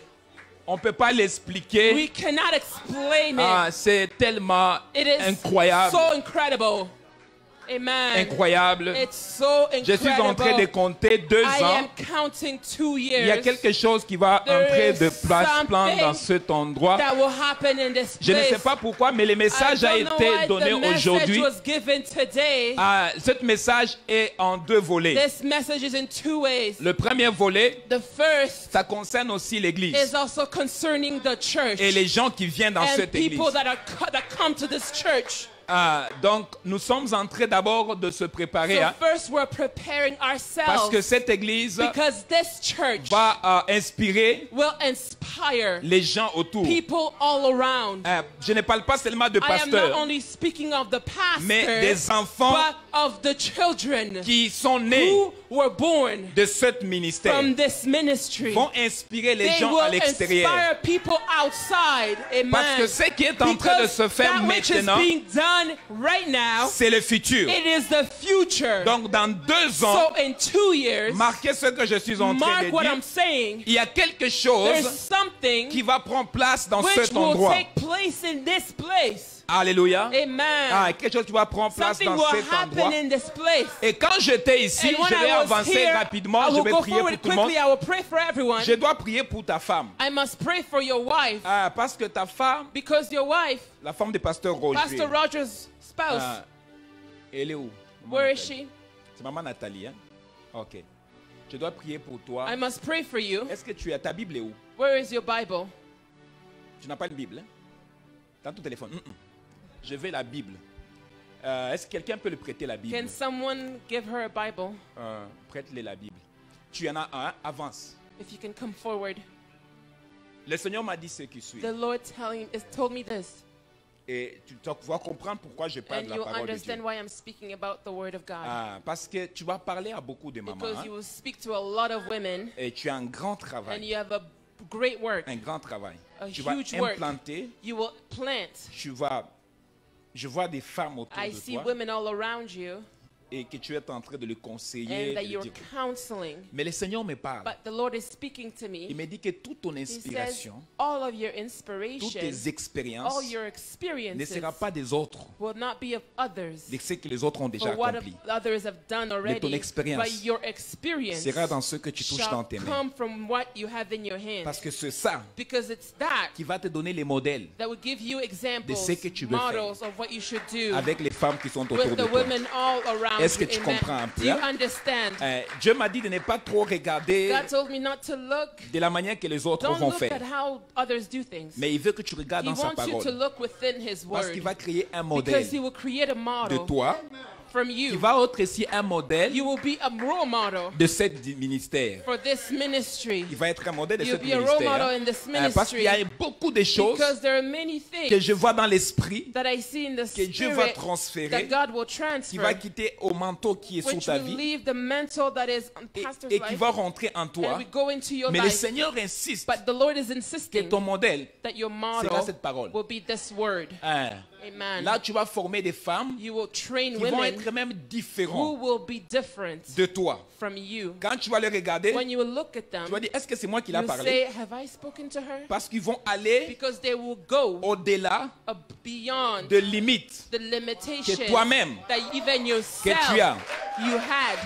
on ne peut pas l'expliquer. We cannot explain it. C'est tellement It is incroyable. so incredible. Amen. Incroyable. It's so incredible. Je suis en train de compter 2 I ans. am counting 2 years. Il y a quelque chose qui va entrer de place plein dans cet endroit. That will happen in this place. Je ne sais pas pourquoi, mais le message a été donné aujourd'hui. Ce message est en 2 volets. This message is in 2 ways. Le premier volet, the first, ça concerne aussi l'église is also concerning the church et les gens qui viennent dans cette église. people that come to this church. Donc, nous sommes en train d'abord de se préparer. So first we're preparing ourselves. Parce que cette église because this church va inspirer will inspire les gens autour. People all around. Je ne parle pas seulement de pasteurs, I am not only speaking of the pastors, mais des enfants but of the children qui sont nés who were born de ce ministère. From this ministry. Vont inspirer les gens à l'extérieur. Parce que ce qui est en train de se faire maintenant, right now, c'est le futur. It is the future. Donc dans 2 ans, so in 2 years, marquez ce que je suis en train de dire. I'm saying, il y a quelque chose qui va prendre place dans cet endroit. Take place in this place. Alléluia. Amen. Quelque chose qui va prendre place Something dans cet endroit. In this place. Et quand j'étais ici, je vais avancer rapidement, je vais prier pour tout le monde. Je dois prier pour ta femme. I must pray for your wife. Parce que ta femme, because your wife, la femme de Pasteur Roger, Pastor Roger's spouse, elle est où? Where is she? C'est maman Nathalie, hein? Ok. Je dois prier pour toi. I must pray for you. Est-ce que tu as ta Bible est où? Where is your Bible? Tu n'as pas une Bible, hein? Dans ton téléphone. Je veux la Bible. Est-ce que quelqu'un peut lui prêter la Bible? Can someone give her a Bible? Prête-lui la Bible. Tu en as un, avance. If you can come forward. Le Seigneur m'a dit ce qui suit. The Lord told me this. Et tu vas comprendre pourquoi je parle And de la you'll parole de Dieu. understand why I'm speaking about the word of God. Parce que tu vas parler à beaucoup de mamans. Because you will speak to a lot of women. Et tu as un grand And travail. you have a great work. Un grand travail. A Tu vas huge work. implanter. You will plant. Je vois des femmes autour I de see toi. women all around you. Et que tu es en train de le conseiller. And that de you're dire. counseling. Mais le Seigneur me parle. But the Lord is speaking to me. Il me dit que toute ton He says, inspiration, all of your toutes inspiration, tes expériences all your ne experiences sera pas des autres, will not be of others. de ce que les autres ont déjà For what accompli. others have done already, ton expérience but your experience Sera dans ce que tu touches dans shall tes mains. come from what you have in your hands. Parce que c'est ça Because it's that qui va te donner les modèles that will give you examples, ce que tu veux models of what you should do avec les femmes qui sont autour with de the toi. women all around Est-ce que you. tu Amen. comprends un peu, Do you hein? understand? Dieu m'a dit de ne pas trop regarder God told me not to look. de la manière que les autres Don't vont look at faire. how others do things. Mais il veut que tu regardes He dans sa wants you to parole. look within His Parce Word. qu'il va créer un modèle Because He will create a de model toi. from Il you. va être aussi un modèle You will be a role model de ce ministère. for this ministry. Il va être un modèle de ce You'll be a role ministère. model in this Parce qu'il y a ministry. beaucoup de choses Because there are many que things je vois dans l'esprit that I see in the que Dieu va spirit transférer, that God will qui va transfer, quitter au manteau qui est sur which ta will vie leave the mantle that is on et pastor's et qui life va rentrer en toi. and we go into your Mais le life. Seigneur insiste But the Lord is que insisting ton modèle that your sera model cette parole. will be this word. Amen. Là, tu vas former des femmes You will train qui vont women être même who différentes will be different de toi. from you. Quand tu vas les regarder, When you will look at them, tu vas dire, est-ce que c'est moi qui l'ai you parlé? say, have I spoken to her? Parce qu'ils vont aller Because they will go au-delà beyond de limites the limitations que toi-même, that even que yourself tu as. you had.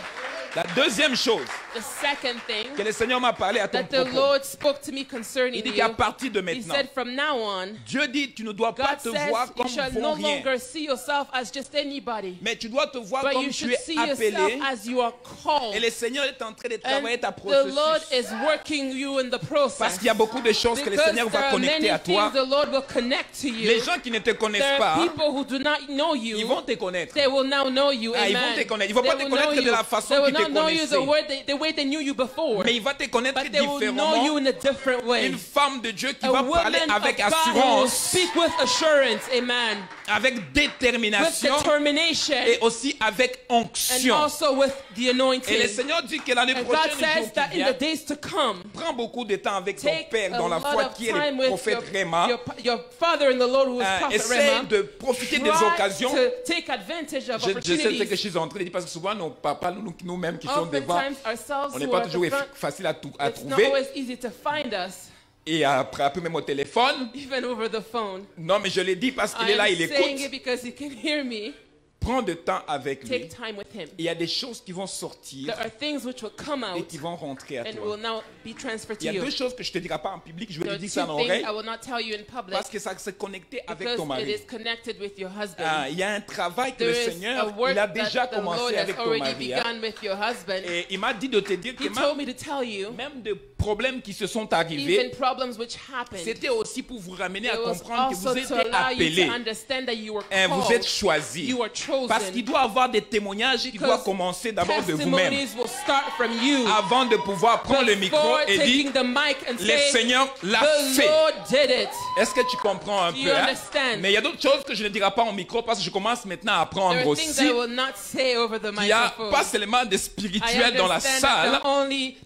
La deuxième chose The second thing que le Seigneur m'a parlé à ton that the propos, Lord spoke to me concerning il dit you, qu'à partir de He maintenant, said from now on, Dieu dit, tu ne dois pas God te says voir you comme shall no bon rien, longer see yourself as just anybody, mais tu dois te voir but comme you tu should es see yourself appelé. as you are called. Et le Seigneur est en train de And travailler ta the Lord processus. is working you in the Parce process. qu'il y a beaucoup de choses que le Because Seigneur there va are many connecter à toi. things the Lord will connect to you. Les gens qui ne te connaissent There pas, are people who do not know you. ils vont te connaître. They will now know you. Ah, ils Amen. vont te connaître. Ils vont pas They te will know connaître de you. la façon They will qu'ils te not know you connaissaient. the way they knew you before. Mais il va te connaître But they will know différemment. you in a different way. Une femme de Dieu qui A va parler woman avec of God who will assurance, speak with assurance. Amen. avec With détermination determination. et aussi avec And onction. also with the Et le anointing. Seigneur dit que l'année And prochaine, God le jour says qui that in vient, the days to come, prends beaucoup de temps avec ton take père a dans la lot foi of qui est time le with prophète your, Réma. your father in the Lord who is Prophet Essaye Rema. de profiter des Try occasions. to take advantage of Je sais ce que je opportunities. suis en train de dire parce que souvent nos papas, nous-mêmes qui sommes des voix, Oftentimes ourselves on n'est who pas are toujours the front, facile à it's not trouver. always easy to find us, Et après même au téléphone. even over the phone. Non, mais je l'ai dit parce qu'il est là, I'm il saying écoute. it because he can hear me. Prends de temps avec lui. Take time with him. Il y a des choses qui vont sortir There are things which will come et out qui vont rentrer à and toi. will now be transferred Il y to a you. deux choses que je ne te dirai pas en public, je vais There te are dire ça two en things oreille I will not tell you in public parce que ça s'est connecté avec because ton it mari. is connected with your husband. Il y a un travail que There le is a Seigneur work il a that déjà the Lord commencé has avec ton already mari. Hein. begun with your husband. Et il m'a dit de te dire que He told me to tell you, même des problèmes qui se sont even arrivés, problems which happened, c'était aussi pour vous ramener à it was comprendre que vous also êtes to allow you appelés. to understand that you were Et vous êtes called, choisis. you are chosen. Parce qu'il doit y avoir des témoignages qui doivent Because commencer d'abord de vous-même. testimonies will start from you Avant de pouvoir prendre le micro before et taking dire, the mic and le say, Seigneur l'a the fait. Lord did it. Est-ce que tu comprends un Do peu? you Hein? understand? Mais il y a d'autres choses que je ne dirai pas au micro parce que je commence maintenant à There apprendre are things aussi I will not say over the qu'il n'y a microphone. pas seulement des I spirituels dans la understand salle, that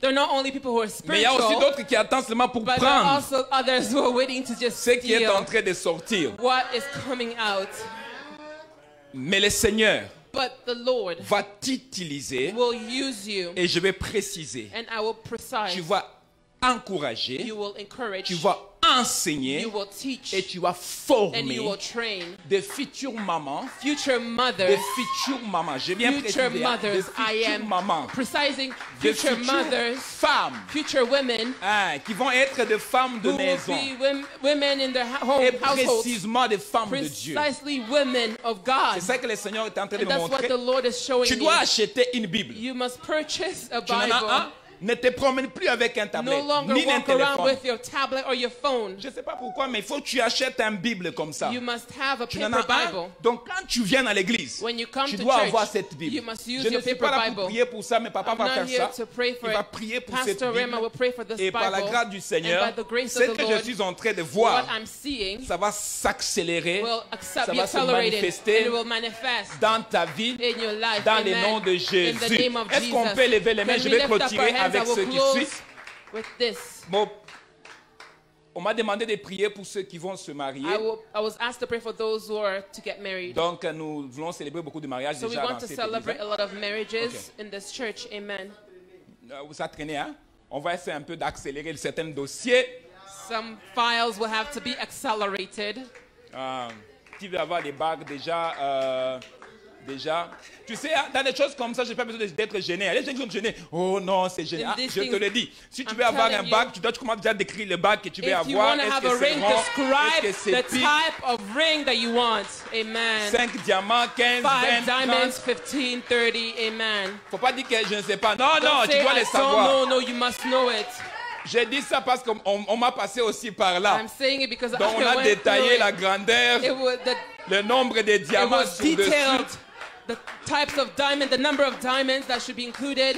there are not only people who are mais il y a aussi spiritual, d'autres qui attendent seulement pour but there are prendre also others who are waiting to just ce qui est en steal train de sortir. what is coming out. Mais le Seigneur But the Lord va t'utiliser will use you, et je vais préciser. and I will precise. Tu vas encourager, You will encourage. tu vas enseigner You will teach. et tu vas And former you will train des futures mamans, future des mothers. futures mamans. J'ai bien Future précisé, hein, des mothers. I futures am mamans, precising des future futures mothers, femmes future women qui vont être des femmes de who will maison be women in their et households. précisément des femmes de Dieu. Precisely women of God. C'est ça que le Seigneur est en train de And that's what montrer. the Lord is showing Tu me. dois acheter une Bible. You must purchase a Tu en as Bible. un? Ne te promène plus avec un tablet, No longer ni un walk around téléphone. with your tablet or your phone. Je ne sais pas pourquoi, mais il faut que tu achètes un Bible comme ça. You must have a Tu n'en paper as un. Bible. Donc quand tu viens à l'église, When you come tu to dois church, avoir cette Bible. you must use Je ne your suis paper pas là Bible. pour prier pour ça, mais papa I'm va not faire here ça. to pray for Il va it. prier pour cette Pastor Bible. Rema will pray for this Et par la Bible. grâce du Seigneur, And by the grace ce of the que je Lord, suis en train de what voir, I'm seeing ça va s'accélérer, will ça be va se accelerated and manifester it will manifest dans ta vie, in your life. dans le Amen. nom de In the Jésus. name of Est-ce qu'on Jesus. peut lever les mains? Can Je we vais lift up clôturer our hands? avec I will ceux qui close suivent. with this. Bon, on m'a demandé de prier pour ceux qui vont se marier. I was asked to pray for those who are to get married. Donc, nous voulons célébrer beaucoup de mariages So we déjà want dans to cette celebrate église. a lot of marriages in this church. Amen. Ça traînait, hein? On va essayer un peu d'accélérer certains dossiers. Some files will have to be accelerated. Qui veut avoir des bagues déjà? Tu sais, hein, dans des choses comme ça, je n'ai pas besoin d'être gêné. Les gens qui sont gênés. Oh non, c'est gêné. In Ah, these je te things, le dis. Si tu I'm veux avoir un telling bague, you, tu commences déjà à décrire le bague que tu veux If you avoir. want to Est-ce have que a c'est ring, rond? Est-ce que describe c'est the pique? type of ring that you want. Amen. 5 diamants, 15, 5 20, diamonds, 30. 15, 30. Amen. Faut pas dire que je ne sais pas. Non, non, Don't tu say, dois I les don't savoir. know. No, you must know it. J'ai dit ça parce qu'on m'a passé aussi par là. I'm saying it because Donc on I a went détaillé through la it. grandeur, le nombre de It diamants was sur dessus. detailed. The types of diamond, the number of diamonds that should be included.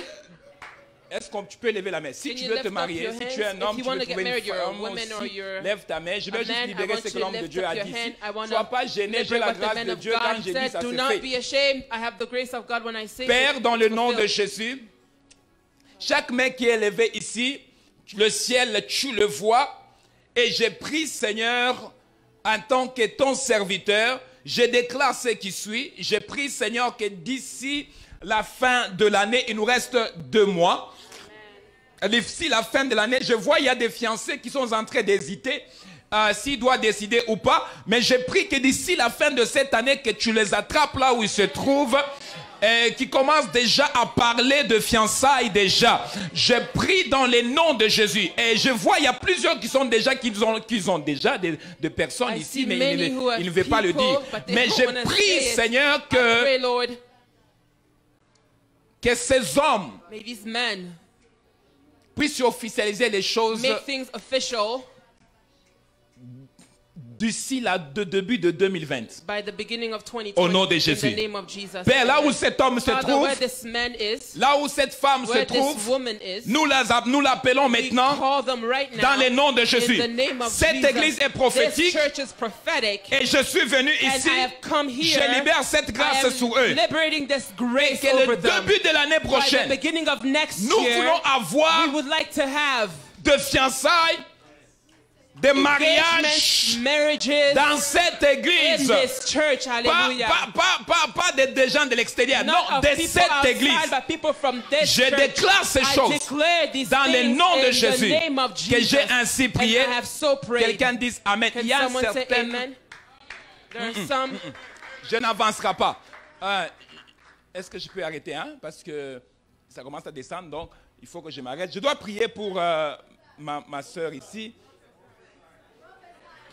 Est-ce que tu peux lever la main? Si Can tu you veux lift te up marier, your si hands? tu es un If homme, you tu want veux to get trouver une married, you're a femme woman or aussi, you're lève ta main. Je vais a juste man, I libérer want ce que you to l'homme de lift Dieu up a your dit hand. ici. I want Sois pas gêné, j'ai liberate la what the grâce man de of Dieu quand God je dis said. ça Do se not fait. be ashamed. I have the grace of God when I say Père, it. dans le It's nom de fulfilled. Jésus, chaque main qui est levée ici, le ciel, tu le vois. Et j'ai pris, Seigneur, en tant que ton serviteur, je déclare ce qui suit. J'ai pris, Seigneur, que d'ici la fin de l'année, il nous reste 2 mois. D'ici la fin de l'année, je vois il y a des fiancés qui sont en train d'hésiter s'ils doivent décider ou pas. Mais j'ai pris que d'ici la fin de cette année, que tu les attrapes là où ils se trouvent. Qui commencent déjà à parler de fiançailles déjà. Je prie dans les noms de Jésus. Et je vois, il y a plusieurs qui ont déjà des personnes I ici, see mais many ils who have ne veulent pas le people, dire. but they Mais don't je wanna prie, say it. Seigneur, I pray, Lord, que ces hommes may these men puissent officialiser les choses make things official d'ici le début de 2020. by the beginning of 2020. Au nom de In Jésus. the name of Jesus. Père, là où Amen. cet homme se Father, trouve, where this man is, là où cette femme se where this trouve, woman is, nous l'appelons we maintenant call them right now dans le nom de Jésus. in the name of Cette Jesus. église est This prophétique church is prophetic, et je suis venu and ici. I have come here. Je libère cette I grâce am sur eux. liberating this grace Que over le them. début de l'année By the prochaine, beginning of next nous year, voulons avoir we would like to have de fiançailles, de mariages engagements, marriages dans cette in église. this church. Hallelujah. Pas des gens de l'extérieur, Not non, of de people cette outside, église. but people from this Je church. déclare ces I choses declare these dans le things nom de in Jésus. the name of Que Jesus. j'ai ainsi prié. And I have so prayed. Quelqu'un dise Amen. Can Il y a someone say certaines... amen? There are some. Je n'avancerai pas. Est-ce que je peux arrêter, hein? Parce que ça commence à descendre, donc il faut que je m'arrête. Je dois prier pour ma soeur ici.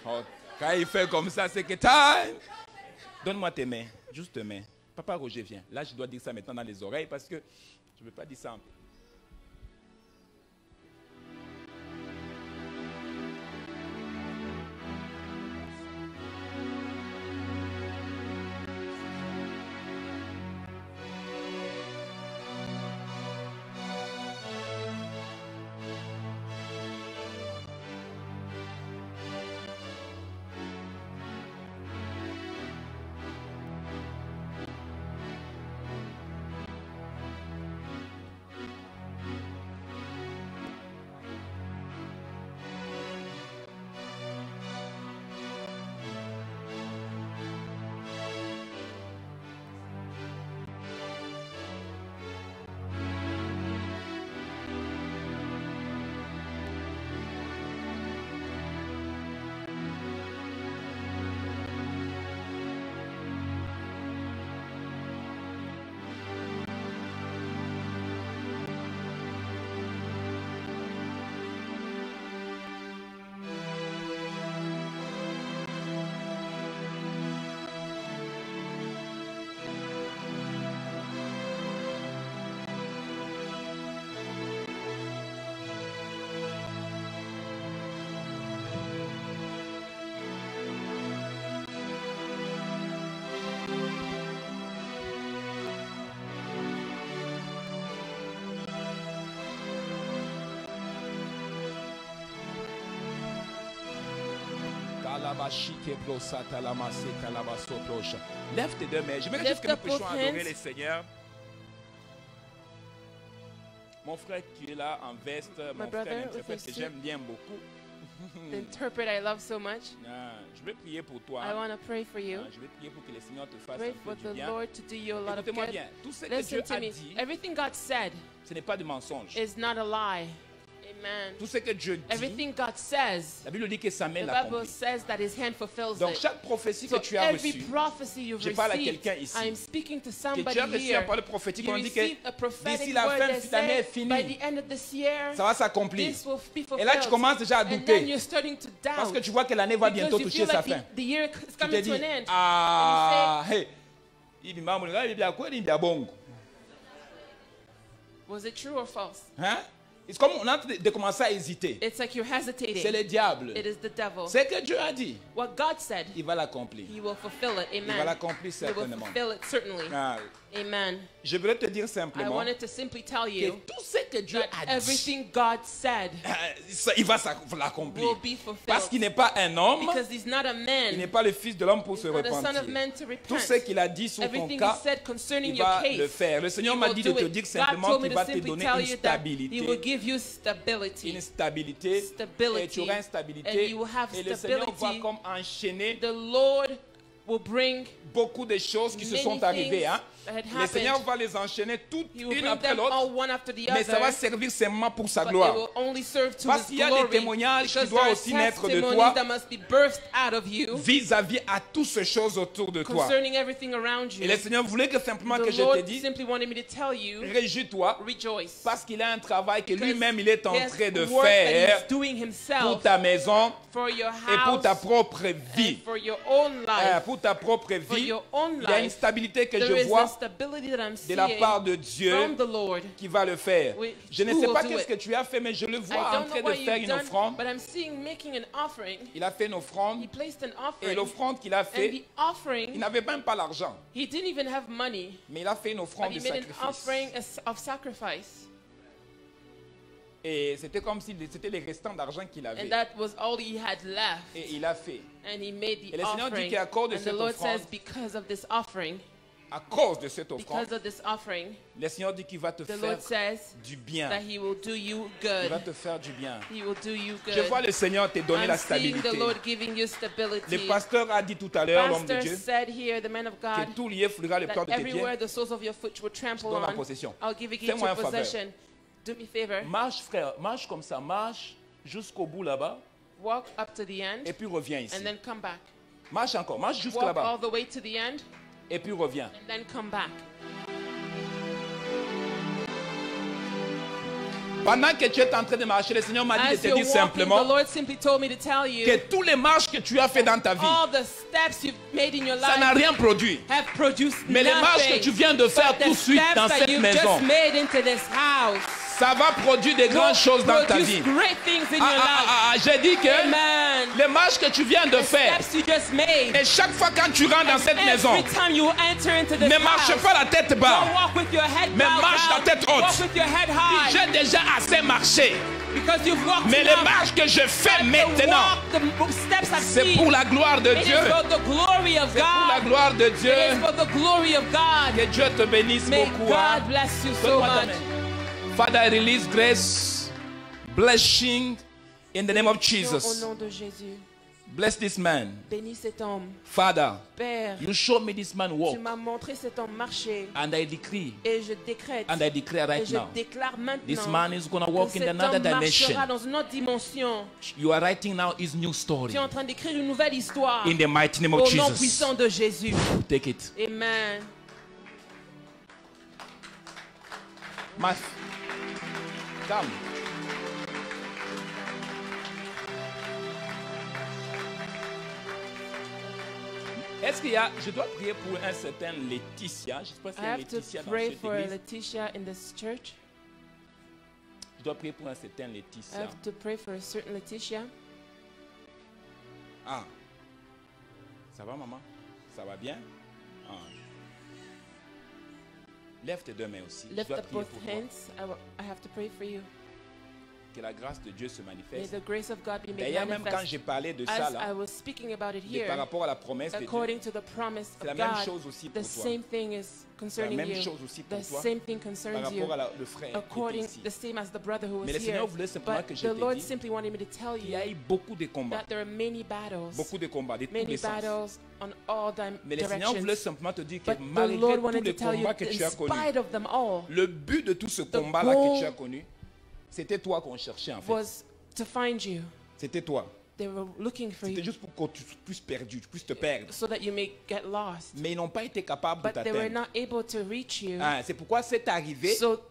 Oh, quand il fait comme ça, c'est que time. Donne-moi tes mains, juste tes mains. Papa Roger, viens. Là, je dois dire ça maintenant dans les oreilles parce que je ne veux pas dire ça. Lève tes deux mains. J'aimerais juste que nous puissions adorer le Seigneur. Mon frère qui est là en veste, mon frère interprète que j'aime bien beaucoup. The interpret I love so much. Je vais prier pour toi. I want to pray for you. Je vais prier pour que le Seigneur te fasse Pray un for peu the du bien. Lord to do you a lot of Écoutez-moi good. bien. Tout ce que Dieu Listen to a me. dit, Everything God said ce n'est pas de mensonge. is not a lie. Amen. Tout ce que Dieu dit, Everything God says, la Bible dit que sa main the l'accomplit. Bible says that His hand fulfills Donc it. chaque prophétie So que tu as every reçue, prophecy you've je parle à received, quelqu'un ici, I am speaking to que somebody tu as reçu here. un parole prophétique, You on dit que received a prophetic d'ici la word fin that de l'année est said, finie, by the end of this year, ça va s'accomplir. this will be Et là, tu fulfilled. commences déjà à And then douter. you're starting to doubt. Parce que tu vois que l'année va bientôt Because you toucher feel sa like fin. the year is Tu te coming to dis, an end. ah, hey, il dit, maman, il dit, quoi, il dit, bon. Was it true or false? Hein? C'est comme on a de commencer à hésiter. It's like you're hesitating. C'est le diable. It is the devil. C'est que Dieu a dit. What God said, Il va l'accomplir. He will fulfill it. Il va Amen. l'accomplir He will certainement. fulfill it certainly. Ah, Amen. je voudrais te dire I simplement wanted to simply tell que you tout ce que Dieu that a dit, everything God said il va l'accomplir. will be fulfilled. Parce qu'il n'est pas un homme, Because He's not a il n'est man. pas le fils de l'homme pour se He's not a son repentir. of man to Tout ce repent. qu'il a dit sur ton Everything He cas, said concerning il your va case, le faire. Le Seigneur He m'a will dit de do te it. dire God simplement told me qu'il to va te simply donner tell une you that He will stabilité. give you stability. Une stabilité. Stability. Et tu auras une And stabilité. you will have Et le Seigneur va stability. comme enchaîner The Lord will bring beaucoup de choses qui se many sont arrivées. Hein? things that had Le Seigneur happened. va les enchaîner toutes He will une bring après them l'autre. all one after the Mais ça va other. servir seulement pour sa But it gloire. will only serve to Parce His qu'il y a des glory. témoignages qui Because doivent there are aussi naître de testimonies toi that must be birthed out of you vis-à-vis à toutes ces choses autour de toi. concerning everything around you. Et le Seigneur voulait que simplement que The je te Lord dise, simply wanted me to tell you, réjouis-toi rejoice. parce qu'il a un travail que Because lui-même il est en he has train de work that faire He's doing pour Himself ta maison for your et pour house ta propre vie. and for your own life. Pour ta propre For vie, your own il y a une life. stabilité que There je is a vois stability that I'm de la seeing part de Dieu from the Lord. qui va le faire. Oui, Je ne who sais will pas do qu'est-ce it. que tu as fait, mais je le I vois en don't train know what de faire you've une done, offrande. but I'm seeing making an offering. Il a fait une offrande He placed an et offering. l'offrande qu'il a And fait, the offering, il n'avait même pas l'argent, he didn't even have money, mais il a fait une but offrande he de made an sacrifice. offering of sacrifice. Et c'était comme si c'était les restants d'argent qu'il And avait. that was all he had left. Et il a fait. And he made Et the le Seigneur dit offering. qu'à cause de And the cette Lord offrande, says, because of this offering, à cause de cette offrande, because of this offering, le Seigneur dit qu'il va te the faire Lord says du bien. that he will do you Il va good. te faire du bien. He will do you Je vois good. le Seigneur te donner I'm la seeing stabilité. the Lord giving you stability. Le pasteur a dit tout à l'heure, l'homme de Pastor Dieu, said here, the man of God, que tout lié foulera le that pleur de tes everywhere pieds. the soles of your foot will trample Donne en on, possession. I'll give it Fais-moi to un faveur. possession. Do me a favor. Marche, frère, marche comme ça, marche jusqu'au bout là-bas, Walk up to the end et puis reviens ici. and then come back. Marche encore, marche jusque Walk là-bas, all the way to the end et puis reviens. and then come back. Pendant que tu es en train de marcher, le Seigneur m'a dit de As te you're dire walking, the simplement Lord simply told me to tell you que tous les marches que tu as fait dans ta vie, all the steps you've made in your ça n'a life rien produit. have produced Mais les marches que nothing. tu viens de faire But tout the de suite steps dans that cette you've maison, just made into this house ça va produire des grandes choses dans ta vie. produce great things in your life. J'ai dit que Amen. les marches que tu viens de The faire, steps you just made. et chaque fois quand tu rentres dans cette maison, Every time you enter into this ne marche house, pas la tête don't bas. walk with your head Mais bowed marche down. la tête haute. Walk with your head high. J'ai déjà assez marché. Because you've walked Mais les enough. marches que je fais But maintenant, the steps I've c'est seen, pour la gloire de it Dieu. is for the glory of C'est pour la God. gloire de Dieu. It is for the glory of God. Que Dieu te bénisse May beaucoup. hein. God bless you so Donne-moi ta much. main. Father, I release grace, blessing in the name of Au Jesus. nom de Jésus, Bless this man. bénis cet homme. Father, Père, you show me this man walk. tu m'as montré cet homme marcher And I decree, et je décrète and I declare et right je now, déclare this maintenant man is going to que walk in cet another homme dimension. marchera dans une autre dimension. You are writing now his new story. Tu es en train d'écrire une nouvelle histoire In the mighty name au of nom Jesus. puissant de Jésus. Take it. Amen. Come. Est-ce qu'il y a, je dois prier pour un certain Laetitia. Je ne sais pas s'il I y a have to Laetitia dans pray cette for église. Letitia in this church. Je dois prier pour un certain I Laetitia. have to pray for a certain Letitia. Ah. Ça va, maman? Ça va bien? Ah. Lève tes deux mains aussi. Je Lift dois up prier both pour toi. hands. I have to pray for you. Que la grâce de Dieu se May manifeste. the grace of God be made D'ailleurs, même quand manifest. j'ai parlé de ça As I là, was speaking about it et par here, rapport à la promesse de Dieu, according to the promise c'est la of même God, chose aussi the pour toi. same thing is concerning même you. chose aussi pour The toi, same thing Par concerns you. rapport à le frère qui According, était ici. the same as the brother who was Mais le here. Seigneur voulait simplement But que je the te Lord dise simply wanted me to tell qu'il y a eu you beaucoup de combats. that there are many battles. Beaucoup de combats, de tous Many les sens. battles on all Mais le Seigneur voulait directions. simplement te dire que But the malgré Lord tous wanted to les tell you, combats que tu in as connus, spite of them all, le but de tout ce combat-là que tu as goal connu, c'était toi qu'on cherchait en fait. was to find you. C'était toi. They were looking for C'était you juste pour que tu puisses perdu, tu puisses te perdre. so that you may get lost. Mais ils n'ont pas été capables de But they were t'atteindre. not able to reach you. Ah, c'est pourquoi c'est arrivé. So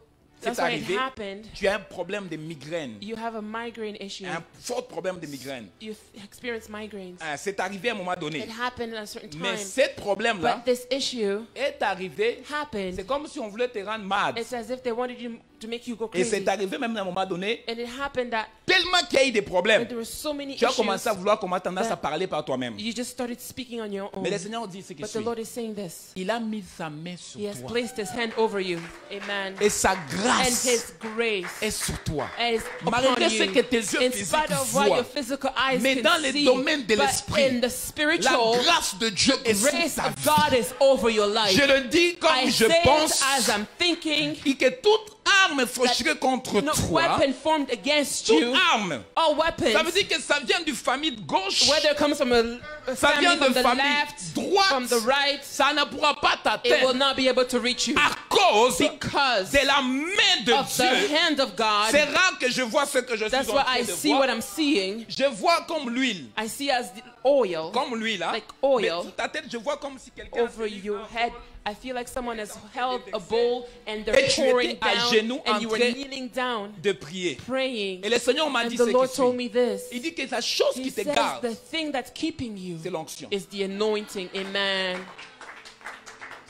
that's C'est why it arrivé. happened. Tu as un problème de migraine. You have a migraine issue. Un fort problème de migraine. You experience migraines. Ah, c'est arrivé à un moment donné. It happened at a certain Mais time. ce problème-là But this issue est arrivé. happened. C'est comme si on voulait te rendre malade. It's as if they wanted you to make you go Et crazy. c'est arrivé même à un moment donné, And it happened that tellement qu'il y a eu des problèmes. there were so many Tu as issues. commencé à vouloir tendance à that parler par toi-même. You just started speaking on your own. Mais le Seigneur dit ce qui But the suit. Lord is saying this. Il a mis sa main sur He has toi. placed his hand over you. Amen. Et sa And grâce his grace est sur toi. is upon Malgré ce you. que tes yeux In physiques spite of what voient. your physical eyes Mais dans can les see, domaines de but l'esprit, in the La spiritual, grâce de Dieu est sur grace ta of vie. God is over your life. Je le dis comme I je say pense. it as I'm thinking. Et que toute arme fauchée contre No toi, weapon formed against toute you, arme, all weapons, ça veut dire que ça vient du famille de gauche, whether it comes from a ça family vient from de the famille left, droite, from the right, ça ne pourra pas it will t'atteindre not be able to reach you. à cause Because de la main de of the Dieu. hand of God, C'est rare que je vois ce que je suis that's en why train I de see what voir. I'm seeing. Je vois comme l'huile, I see as the oil comme l'huile, hein. like oil Mais sur ta tête, je vois comme si quelqu'un over a mis your un head. I feel like someone has held a bowl and they're Et tu pouring étais à down, genoux en and you were train kneeling down, de prier. praying. Et le Seigneur m'a And dit the ce Lord qui told suit. me this. Il dit que la chose He qui te says garde, the thing that's keeping you c'est l'onction. is the anointing. Amen.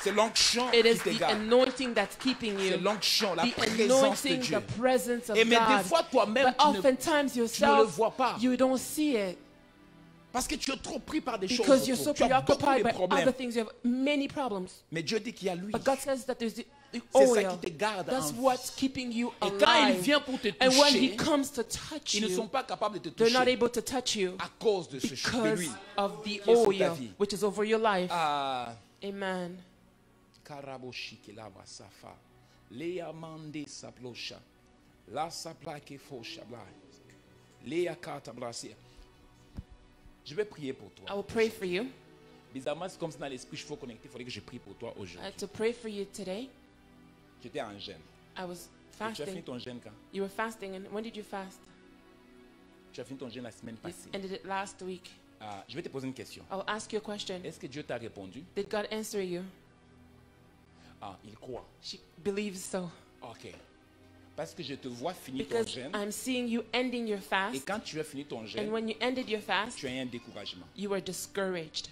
C'est l'onction It qui is te the garde. anointing that's keeping C'est you. l'onction, la The présence de anointing, Dieu. the presence of Et mais des God. fois toi-même, But tu ne, oftentimes tu ne le yourself, vois pas. you don't see it Parce que tu es trop pris par des choses. because you're so autour. Tu as beaucoup preoccupied de by problèmes. other things. You have many problems. Mais Dieu dit qu'il y a lui. But God says that there's the C'est ça oil. qui te garde That's en vie. what's keeping you Et quand il alive. vient pour te And when toucher, He comes to touch ils ne sont you, pas capables de te they're not toucher able to touch you à cause de ce de because lui. of the qui est sur ta oil vie. which is over your life. Ah, Amen. Karaboshiki lava safa. Lea mande saplosha. La sapla ke fosha bla. Lea kata blasia. Je vais prier pour toi. I will pray for you. Bizarrement, c'est comme si dans l'esprit, je faut connecter. Il faudrait que je prie pour toi aujourd'hui. To pray for you today. J'étais en jeûne. I was Tu as fini fasting. ton jeûne quand? You were fasting, and when did you fast? Tu as fini ton jeûne la semaine You passée. ended it last week. Ah, je vais te poser une question. I'll ask you a question. Est-ce que Dieu t'a répondu? Did God answer you? Ah, il croit. She believes so. Ok. Parce que je te vois finir ton Because jeûne. I'm seeing you ending your Et fast, quand tu as fini ton and jeûne, when you ended your fast, tu as eu un découragement. you were discouraged.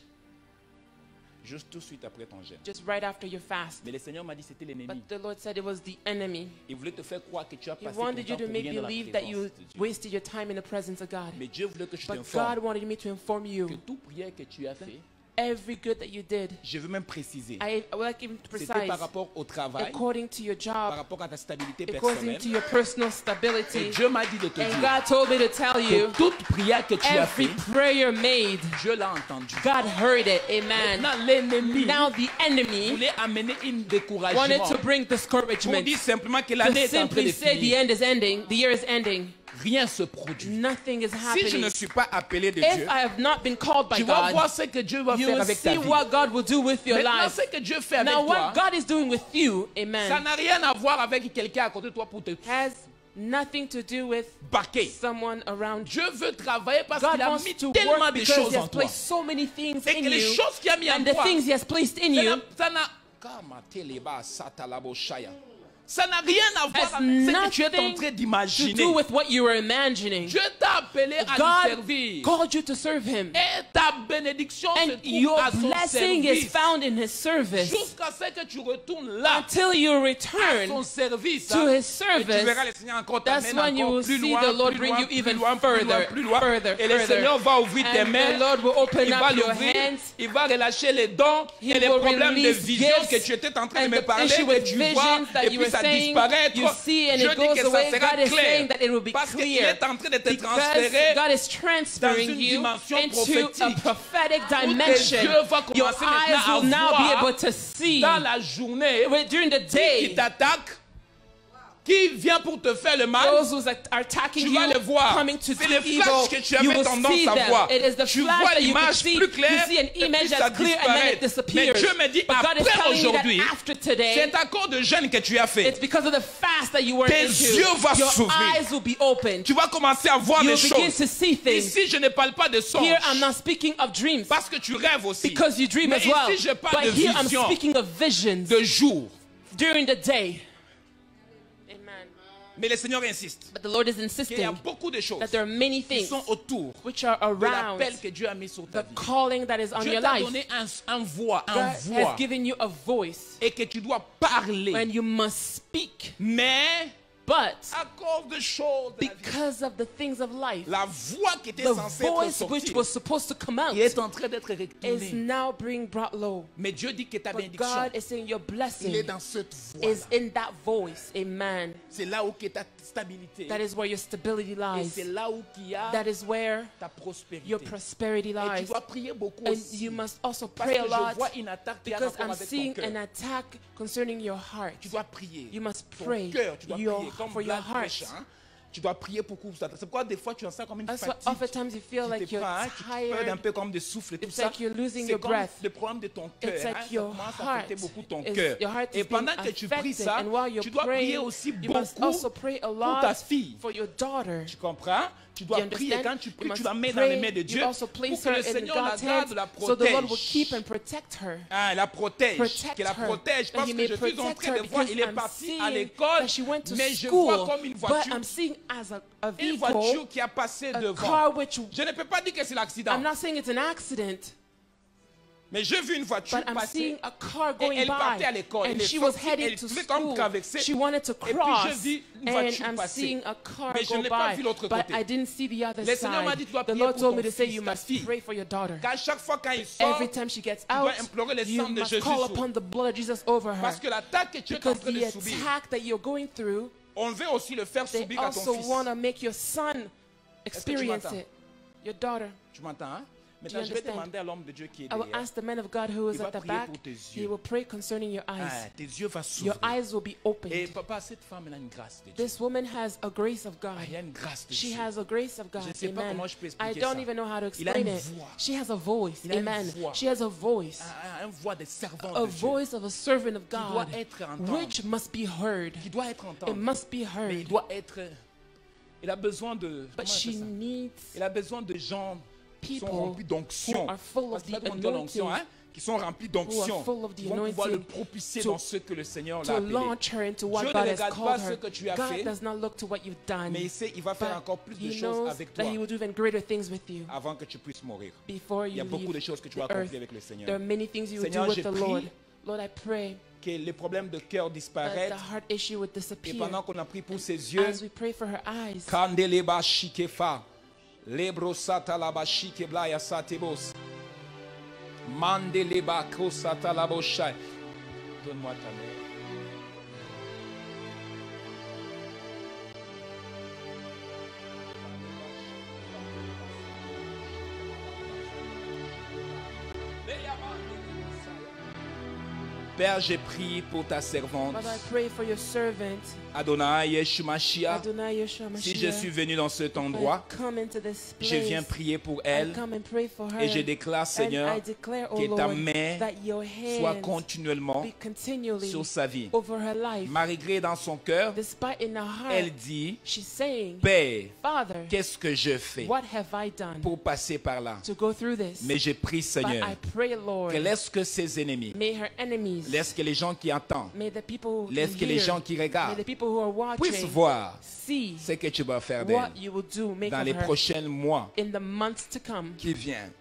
Juste tout de suite après ton jeûne. Just right after your fast. Mais le Seigneur m'a dit que c'était l'ennemi. But the Lord said it was the enemy. Il voulait te faire croire que tu as He passé ton wanted you temps to pour make rien dans la believe that you présence de Dieu. wasted your time in the presence of God. Mais Dieu voulait que je But t'informe God wanted me to inform que you toute prière que tu as fait, every good that you did. je veux même préciser, I would like even to c'était precise par rapport au travail, according to your par job, rapport à ta stabilité according personnelle. to your personal Et stability. Dieu m'a dit de te And dire God told me to tell you, que toute prière que tu as every fait, prayer made, Dieu l'a entendu. God heard it. Amen. Maintenant, l'ennemi Now the enemy voulait amener un wanted découragement to bring pour discouragement. dire simplement que To l'année est en train simply de say the finir. end is ending, the year is ending. Rien se produit. Nothing is Si je happening. ne suis pas appelé de If Dieu, I have not been called by tu vas God, voir ce que Dieu va you faire will avec ta see vie. what God will do with your Maintenant, life. ce que Dieu fait avec Now, toi, what God is doing with you, ça amen, n'a rien à voir avec quelqu'un à côté de toi pour te has nothing to do with baquer. someone around you. Dieu veut travailler parce God qu'il a wants mis to tellement work de because choses He en has toi. placed so many things Et in que les you, choses qu'il a mis en and the toi, things He has placed in you ça n'a rien à voir has avec ce que tu es en nothing train to d'imaginer. do with what you were imagining. Dieu t'a appelé à lui God servir. called you to serve Him, Et ta bénédiction se and trouve your à son blessing is service. found in His service Jusqu'à ce que tu retournes là, until you à son return service. to His Et tu service. verras le Seigneur encore That's t'amener when you encore will plus see loin, the Lord plus bring loin, you plus even loin, plus loin, further, plus loin. further, Et le further. Seigneur va ouvrir tes And mains. the Lord will open Il va up your l'ouvrir, hands. il va relâcher les dons He et les will problèmes de release vision gifts que tu étais en train de and me the parler, issue que with tu visions vois, that et you puis were à saying, disparaître. you see, and Je it dis goes que ça away. sera God is saying clair. that it will be Parce qu'il clear. est en train de te Because transférer God is dans transferring une you dimension into a prophétique. prophetic Où tes dimension. yeux vont Your commencer eyes maintenant à will now be voir able to see dans la journée during the qui day. t'attaque, qui vient pour te faire le mal. Those who are attacking Tu you, vas le voir. coming to C'est do le evil, flash que tu you avais will tendance see à them. voir. It is the Tu flash vois that you can l'image see. plus claire, You see an et puis image ça that's clear and then it disparaît. disappears. Mais Dieu me dit, But God is après telling you aujourd'hui, that after today, c'est à cause de jeûne que tu as fait. it's because of the fast that you were Tes into. yeux vont Your s'ouvrir. eyes will be opened. Tu vas commencer à voir You des will begin choses. to see things. Ici, je ne parle pas de songes. Here I'm not speaking of dreams Parce que tu rêves aussi. because you dream Mais as well. ici, je parle But de here I'm vision, speaking of visions de jour. during the day. Amen. Mais le Seigneur insiste But the Lord is qu'il y a insisting beaucoup de choses that there are many qui things sont autour which are de around l'appel que Dieu a mis sur ta the vie. calling that is on Dieu your t'a life. donné un voix, God has given you a voice et que tu dois parler. and you must speak. Mais But à cause de choses de la vie, because of the things of life, la voix qui était the censée être voice which sortie was supposed to come out il est en train d'être is retournée. now being brought low. Mais Dieu dit que ta But bénédiction, God is saying your il est blessing dans cette voix. is in that voice. Amen. C'est là où est ta stabilité. That is where your stability Et lies. c'est là où il y a That is where ta prospérité. your prosperity Et tu lies. dois prier beaucoup And aussi. you must also Parce pray que a lot je vois une attaque qui a because rapport I'm avec ton seeing cœur. an attack concerning your heart. Tu dois prier. You must Ton pray cœur, tu dois prier comme for your Vlad heart. prêche, hein. Tu dois prier beaucoup. C'est pourquoi des fois tu en sens comme une That's why fatigue. oftentimes you feel Qui like te you're prend, hein, qui te perd un tired. peu comme de souffle et tout It's ça. like you're losing C'est your comme breath. le problème de ton cœur. It's like hein. Ça your commence à heart affecter beaucoup ton is- cœur. your heart Et is pendant being que tu pries affected. ça, And while you're tu dois praying, prier aussi you must also beaucoup pray a pour ta lot fille. for your daughter. Tu comprends? Tu dois You prier. understand? Quand tu You pries, must tu la mets dans les pray. mains de Dieu You also pour place que le her in Seigneur la God's garde, hands la so the Lord will protège. keep and protect her. Ah, la protège, Protect que la her, protège, that parce he que may je suis en protect train her de voir, because il est I'm parti à seeing l'école, that she went to mais je vois school, comme une but voiture, I'm seeing as a une vehicle, voiture qui a passé a devant. car which Je ne peux pas dire que c'est l'accident, I'm not saying it's an accident, mais j'ai vu une voiture but I'm passer. seeing a car Et going elle partait à by, l'école. and Elle est she was sortie, heading elle to voulait comme school. traverser. She wanted to puis, cross, j'ai vu une and voiture I'm passer. seeing a car Mais je go n'ai pas by, vu l'autre but côté. I didn't see the other Le Seigneur m'a side. dit, tu dois The prier Lord pour told ton me to say fils, you ta must fille. pray for your daughter. Qu'à chaque fois quand il sort, Every time she gets dois out, implorer le you sang de must Jésus call sur- upon the blood of Jesus over her. parce que l'attaque que tu es en Because train de the subir, attack that you're going through, on veut aussi le faire they subir à ton also fils. want to make your son experience m'entends? it. Your daughter. Tu m'entends, hein? Do Maintenant, you je vais understand? demander à l'homme de Dieu qui est I will derrière. ask the man of God who is Il va at the prier back. pour tes He yeux. will pray concerning your Ah, eyes. tes yeux vont Your s'ouvrir. eyes will be Et opened. papa, cette femme, elle a une grâce de Dieu. This woman has a grace of God. Ah, il y a une grâce de She Dieu. has a grace of God. Je ne sais pas Amen. comment je peux I expliquer don't ça. even know how to Il a explain une it. voix. She has a voice. Il a une Amen. voix. She has a voice. Une voix de servant A de Dieu. voice of a servant of doit God, être entendu. which must be heard. Qui doit être It entendu. must be Mais il heard. doit être... Il a besoin de... But comment on she appelle ça? needs Il a besoin de gens qui sont people remplis d'onction. who are full Parce of que là, the tout le monde dit l'onction, anointing, hein? Qui sont remplis who are d'onction. full of the Qui vont pouvoir le anointing propulser to- dans ce que le Seigneur l'a to appelé. launch her into what Dieu ne God has regarde called pas ce her. que tu as God fait, does not look to what you've done, mais il sait, il va faire but encore plus de He choses knows avec toi that He will do even greater things with you avant que tu puisses mourir. before Il y a you beaucoup de leave choses que tu the vas earth. accomplir avec le Seigneur. There are many things you will Seigneur, do with je the prie Lord. Lord, I pray Que les problèmes de cœur that disparaissent. the heart issue would Et disappear. pendant qu'on a pris pour ses yeux, As we pray for her eyes, Kandeleba shikefa, lebrosata laba shikeblaya satebos, mandeleba kosata laboshai. Donne-moi ta main. Père, j'ai prié pour ta servante, Father, I pray for your servant, Adonai Yeshua. Adonai Yeshua Si je suis venu dans cet I endroit, come into this place. je viens prier pour I elle come and pray for her. et je déclare, Seigneur, and I declare, O que ta Lord, main that your hands soit continuellement be continually sur sa vie. over her life. Malgré dans son cœur, Despite in her heart, elle dit, she's saying, Père, Father, qu'est-ce que je fais what have I done pour passer par là? to go through this? Mais je prie, But Seigneur, I pray, Lord, que laisse que ses ennemis, may her enemies, laisse que les gens qui attendent, may the people who laisse que les hear, gens qui may regardent the people who are puissent watching voir see ce que tu vas faire what d'elle you will do, make dans of les her prochains mois in the months to come. qui viennent.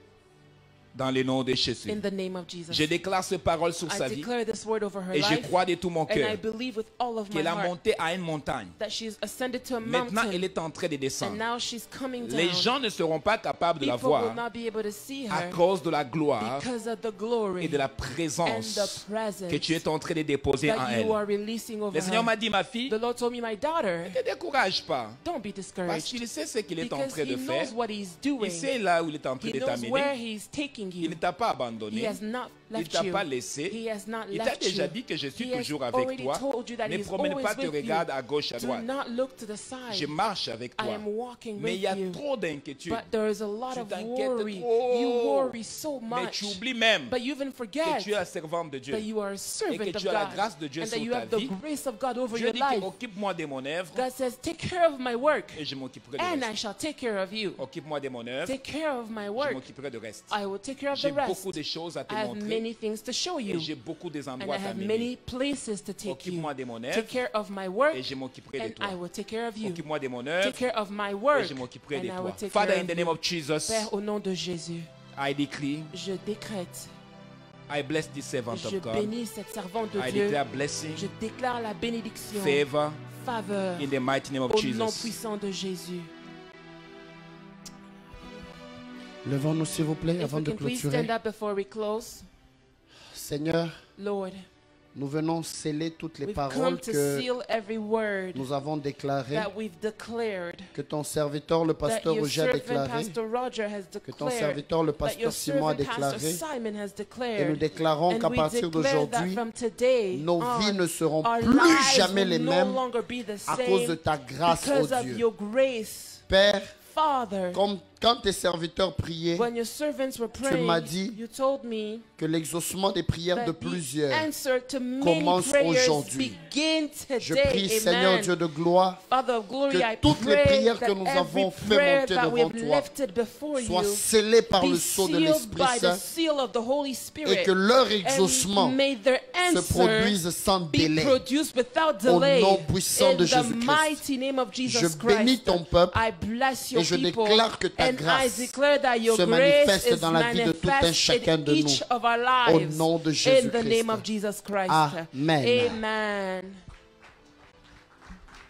Dans le nom de Jésus. In the name of Jesus. Je déclare cette parole sur sa I vie. declare this word over her Et je life. crois de tout mon And I cœur believe with all of my qu'elle a heart monté à une montagne. that she's ascended to a Maintenant, elle mountain. est en train de And descendre. now she's coming down. Les gens ne seront pas capables de la People will voir not be able to see à her cause de la gloire because of the glory et de la and présence the presence que tu es en train de déposer en that elle. you are releasing over Le Seigneur her. m'a dit, ma fille, The Lord told me, my daughter, ne te décourage pas. don't be Parce discouraged qu'il sait ce qu'il est en because train he de faire. knows what he's Il doing. sait là où il est en train He de knows where t'amener. he's taking Il ne you. t'a pas He abandonné. has not Il ne left t'a you. pas laissé. He has not Il t'a left déjà you. dit que je suis He has toujours avec already toi. told you that Ne he's promène always pas tes with you. regards à gauche, à Do droite. not look to the Je side. marche avec I toi. am walking Mais il y a with you. trop d'inquiétude. But there is a lot Tu of t'inquiètes worry. trop. You worry so Mais much. tu oublies même But you even que forget tu es la servante de Dieu. that you are a Et servant que of tu as la God. grâce de Dieu And that sur you ta have the vie. grace of God over Dieu your dit life. occupe-moi de mon œuvre God says, take care of my work. et je m'occuperai du And I reste. shall take care of you. Occupe-moi de mon œuvre, Take care of my je work. m'occuperai du reste. I will take care of J'ai the rest. beaucoup de choses à te I have montrer many things to show you. et j'ai beaucoup des And endroits I à have t'amener. many places to take you. Occupe-moi de mon œuvre Take care of my work. et je m'occuperai de And toi. I will take care of you. Occupe-moi de mon Take œuvre care of my et work. je m'occuperai And de I will toi. take Father, care in the of name you. of Jesus, Père, au nom de Jésus, I decree, je décrète, I bless this servant je of God. bénis cette servante de I Dieu. declare blessing, Je déclare la bénédiction, favor, faveur, in the mighty name of au nom Jesus. puissant de Jésus. Levons-nous s'il vous plaît If avant we de can please clôturer. stand up before we close. Seigneur, Lord, nous venons sceller toutes les we've come paroles to que seal every word nous avons déclarées, that we've declared, que ton serviteur le that pasteur your Roger a servant déclaré, Pastor Roger has que ton declared, serviteur le that your pasteur Simon a servant Pastor déclaré. Simon has Et nous declared. déclarons And qu'à we partir declare that d'aujourd'hui, from today nos on, vies ne seront our plus lives jamais will les no mêmes longer be the à cause de same ta grâce, because oh of Dieu. your grace. Père, Father, comme quand tes serviteurs priaient, when your servants were m'as praying, dit you told me que l'exaucement des prières de that plusieurs the answer to many commence prayers aujourd'hui. begin Je today. prie, Amen. Seigneur Dieu de gloire, Father of glory, I que toutes les pray prières que that nous every avons fait prayer monter that we devant have toi lifted before soient you scellées par be le sceau de sealed l'Esprit by the Saint seal of the Holy et Spirit. que leur And exaucement may their se answer produise sans be délai. produced without Au delay. nom puissant In de the Jésus-Christ. mighty name of Jesus Je bénis Christ, ton peuple I bless your et je people, déclare que ta and I grâce declare that your se grace manifeste is dans la vie de tout un manifest chacun in de each nous. of our Au lives. nom de In the Jésus-Christ. name of Jesus Christ. Amen. Amen.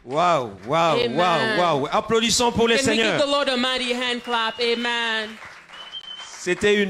Waouh, waouh, Amen. waouh, waouh. Applaudissons pour le Can we give Seigneur. the Lord a mighty hand clap? Amen. C'était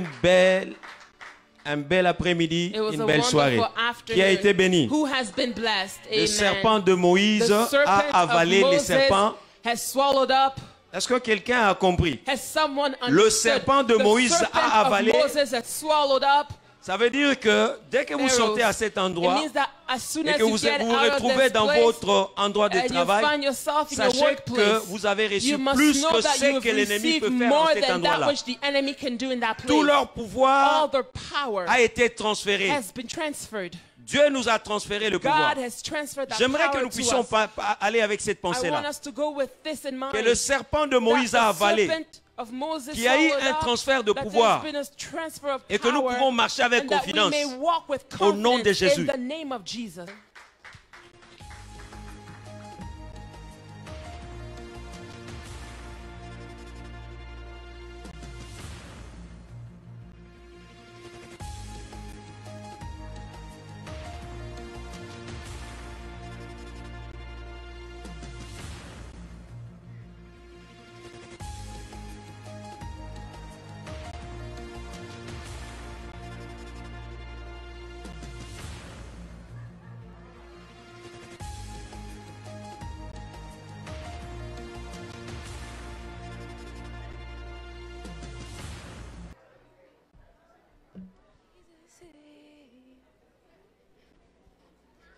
un bel après-midi, It was une a belle soirée wonderful afternoon. qui a été bénie. Who has been blessed? Le Amen. serpent de Moïse The serpent a avalé of les Moses serpents. has swallowed up. Est-ce que quelqu'un a compris? Has someone Le understood? serpent de The Moïse serpent a avalé. of Moses has swallowed up. Ça veut dire que dès que vous Pharaohs. sortez à cet It endroit means that as soon et as que you vous get vous out of retrouvez this dans place votre endroit de and you travail, find yourself in your sachez que workplace, vous avez reçu you must plus know que that ce you have que l'ennemi received peut faire more dans cet than that endroit-là. which the enemy can do in that Tout place. leur All pouvoir their power a été transféré. has been transferred. Dieu nous a transféré le pouvoir. God has transferred that J'aimerais que power nous to puissions us. aller avec cette I want pensée-là. us to go with this in mind. Que le serpent de Moïse that a the avalé serpent of Moses qu'il y a eu swallowed un up, transfert de that pouvoir there's been a transfer of et que nous power, pouvons marcher avec and that confiance we may walk with au nom de confidence Jésus. in the name of Jesus.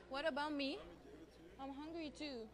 What about me? I'm hungry too.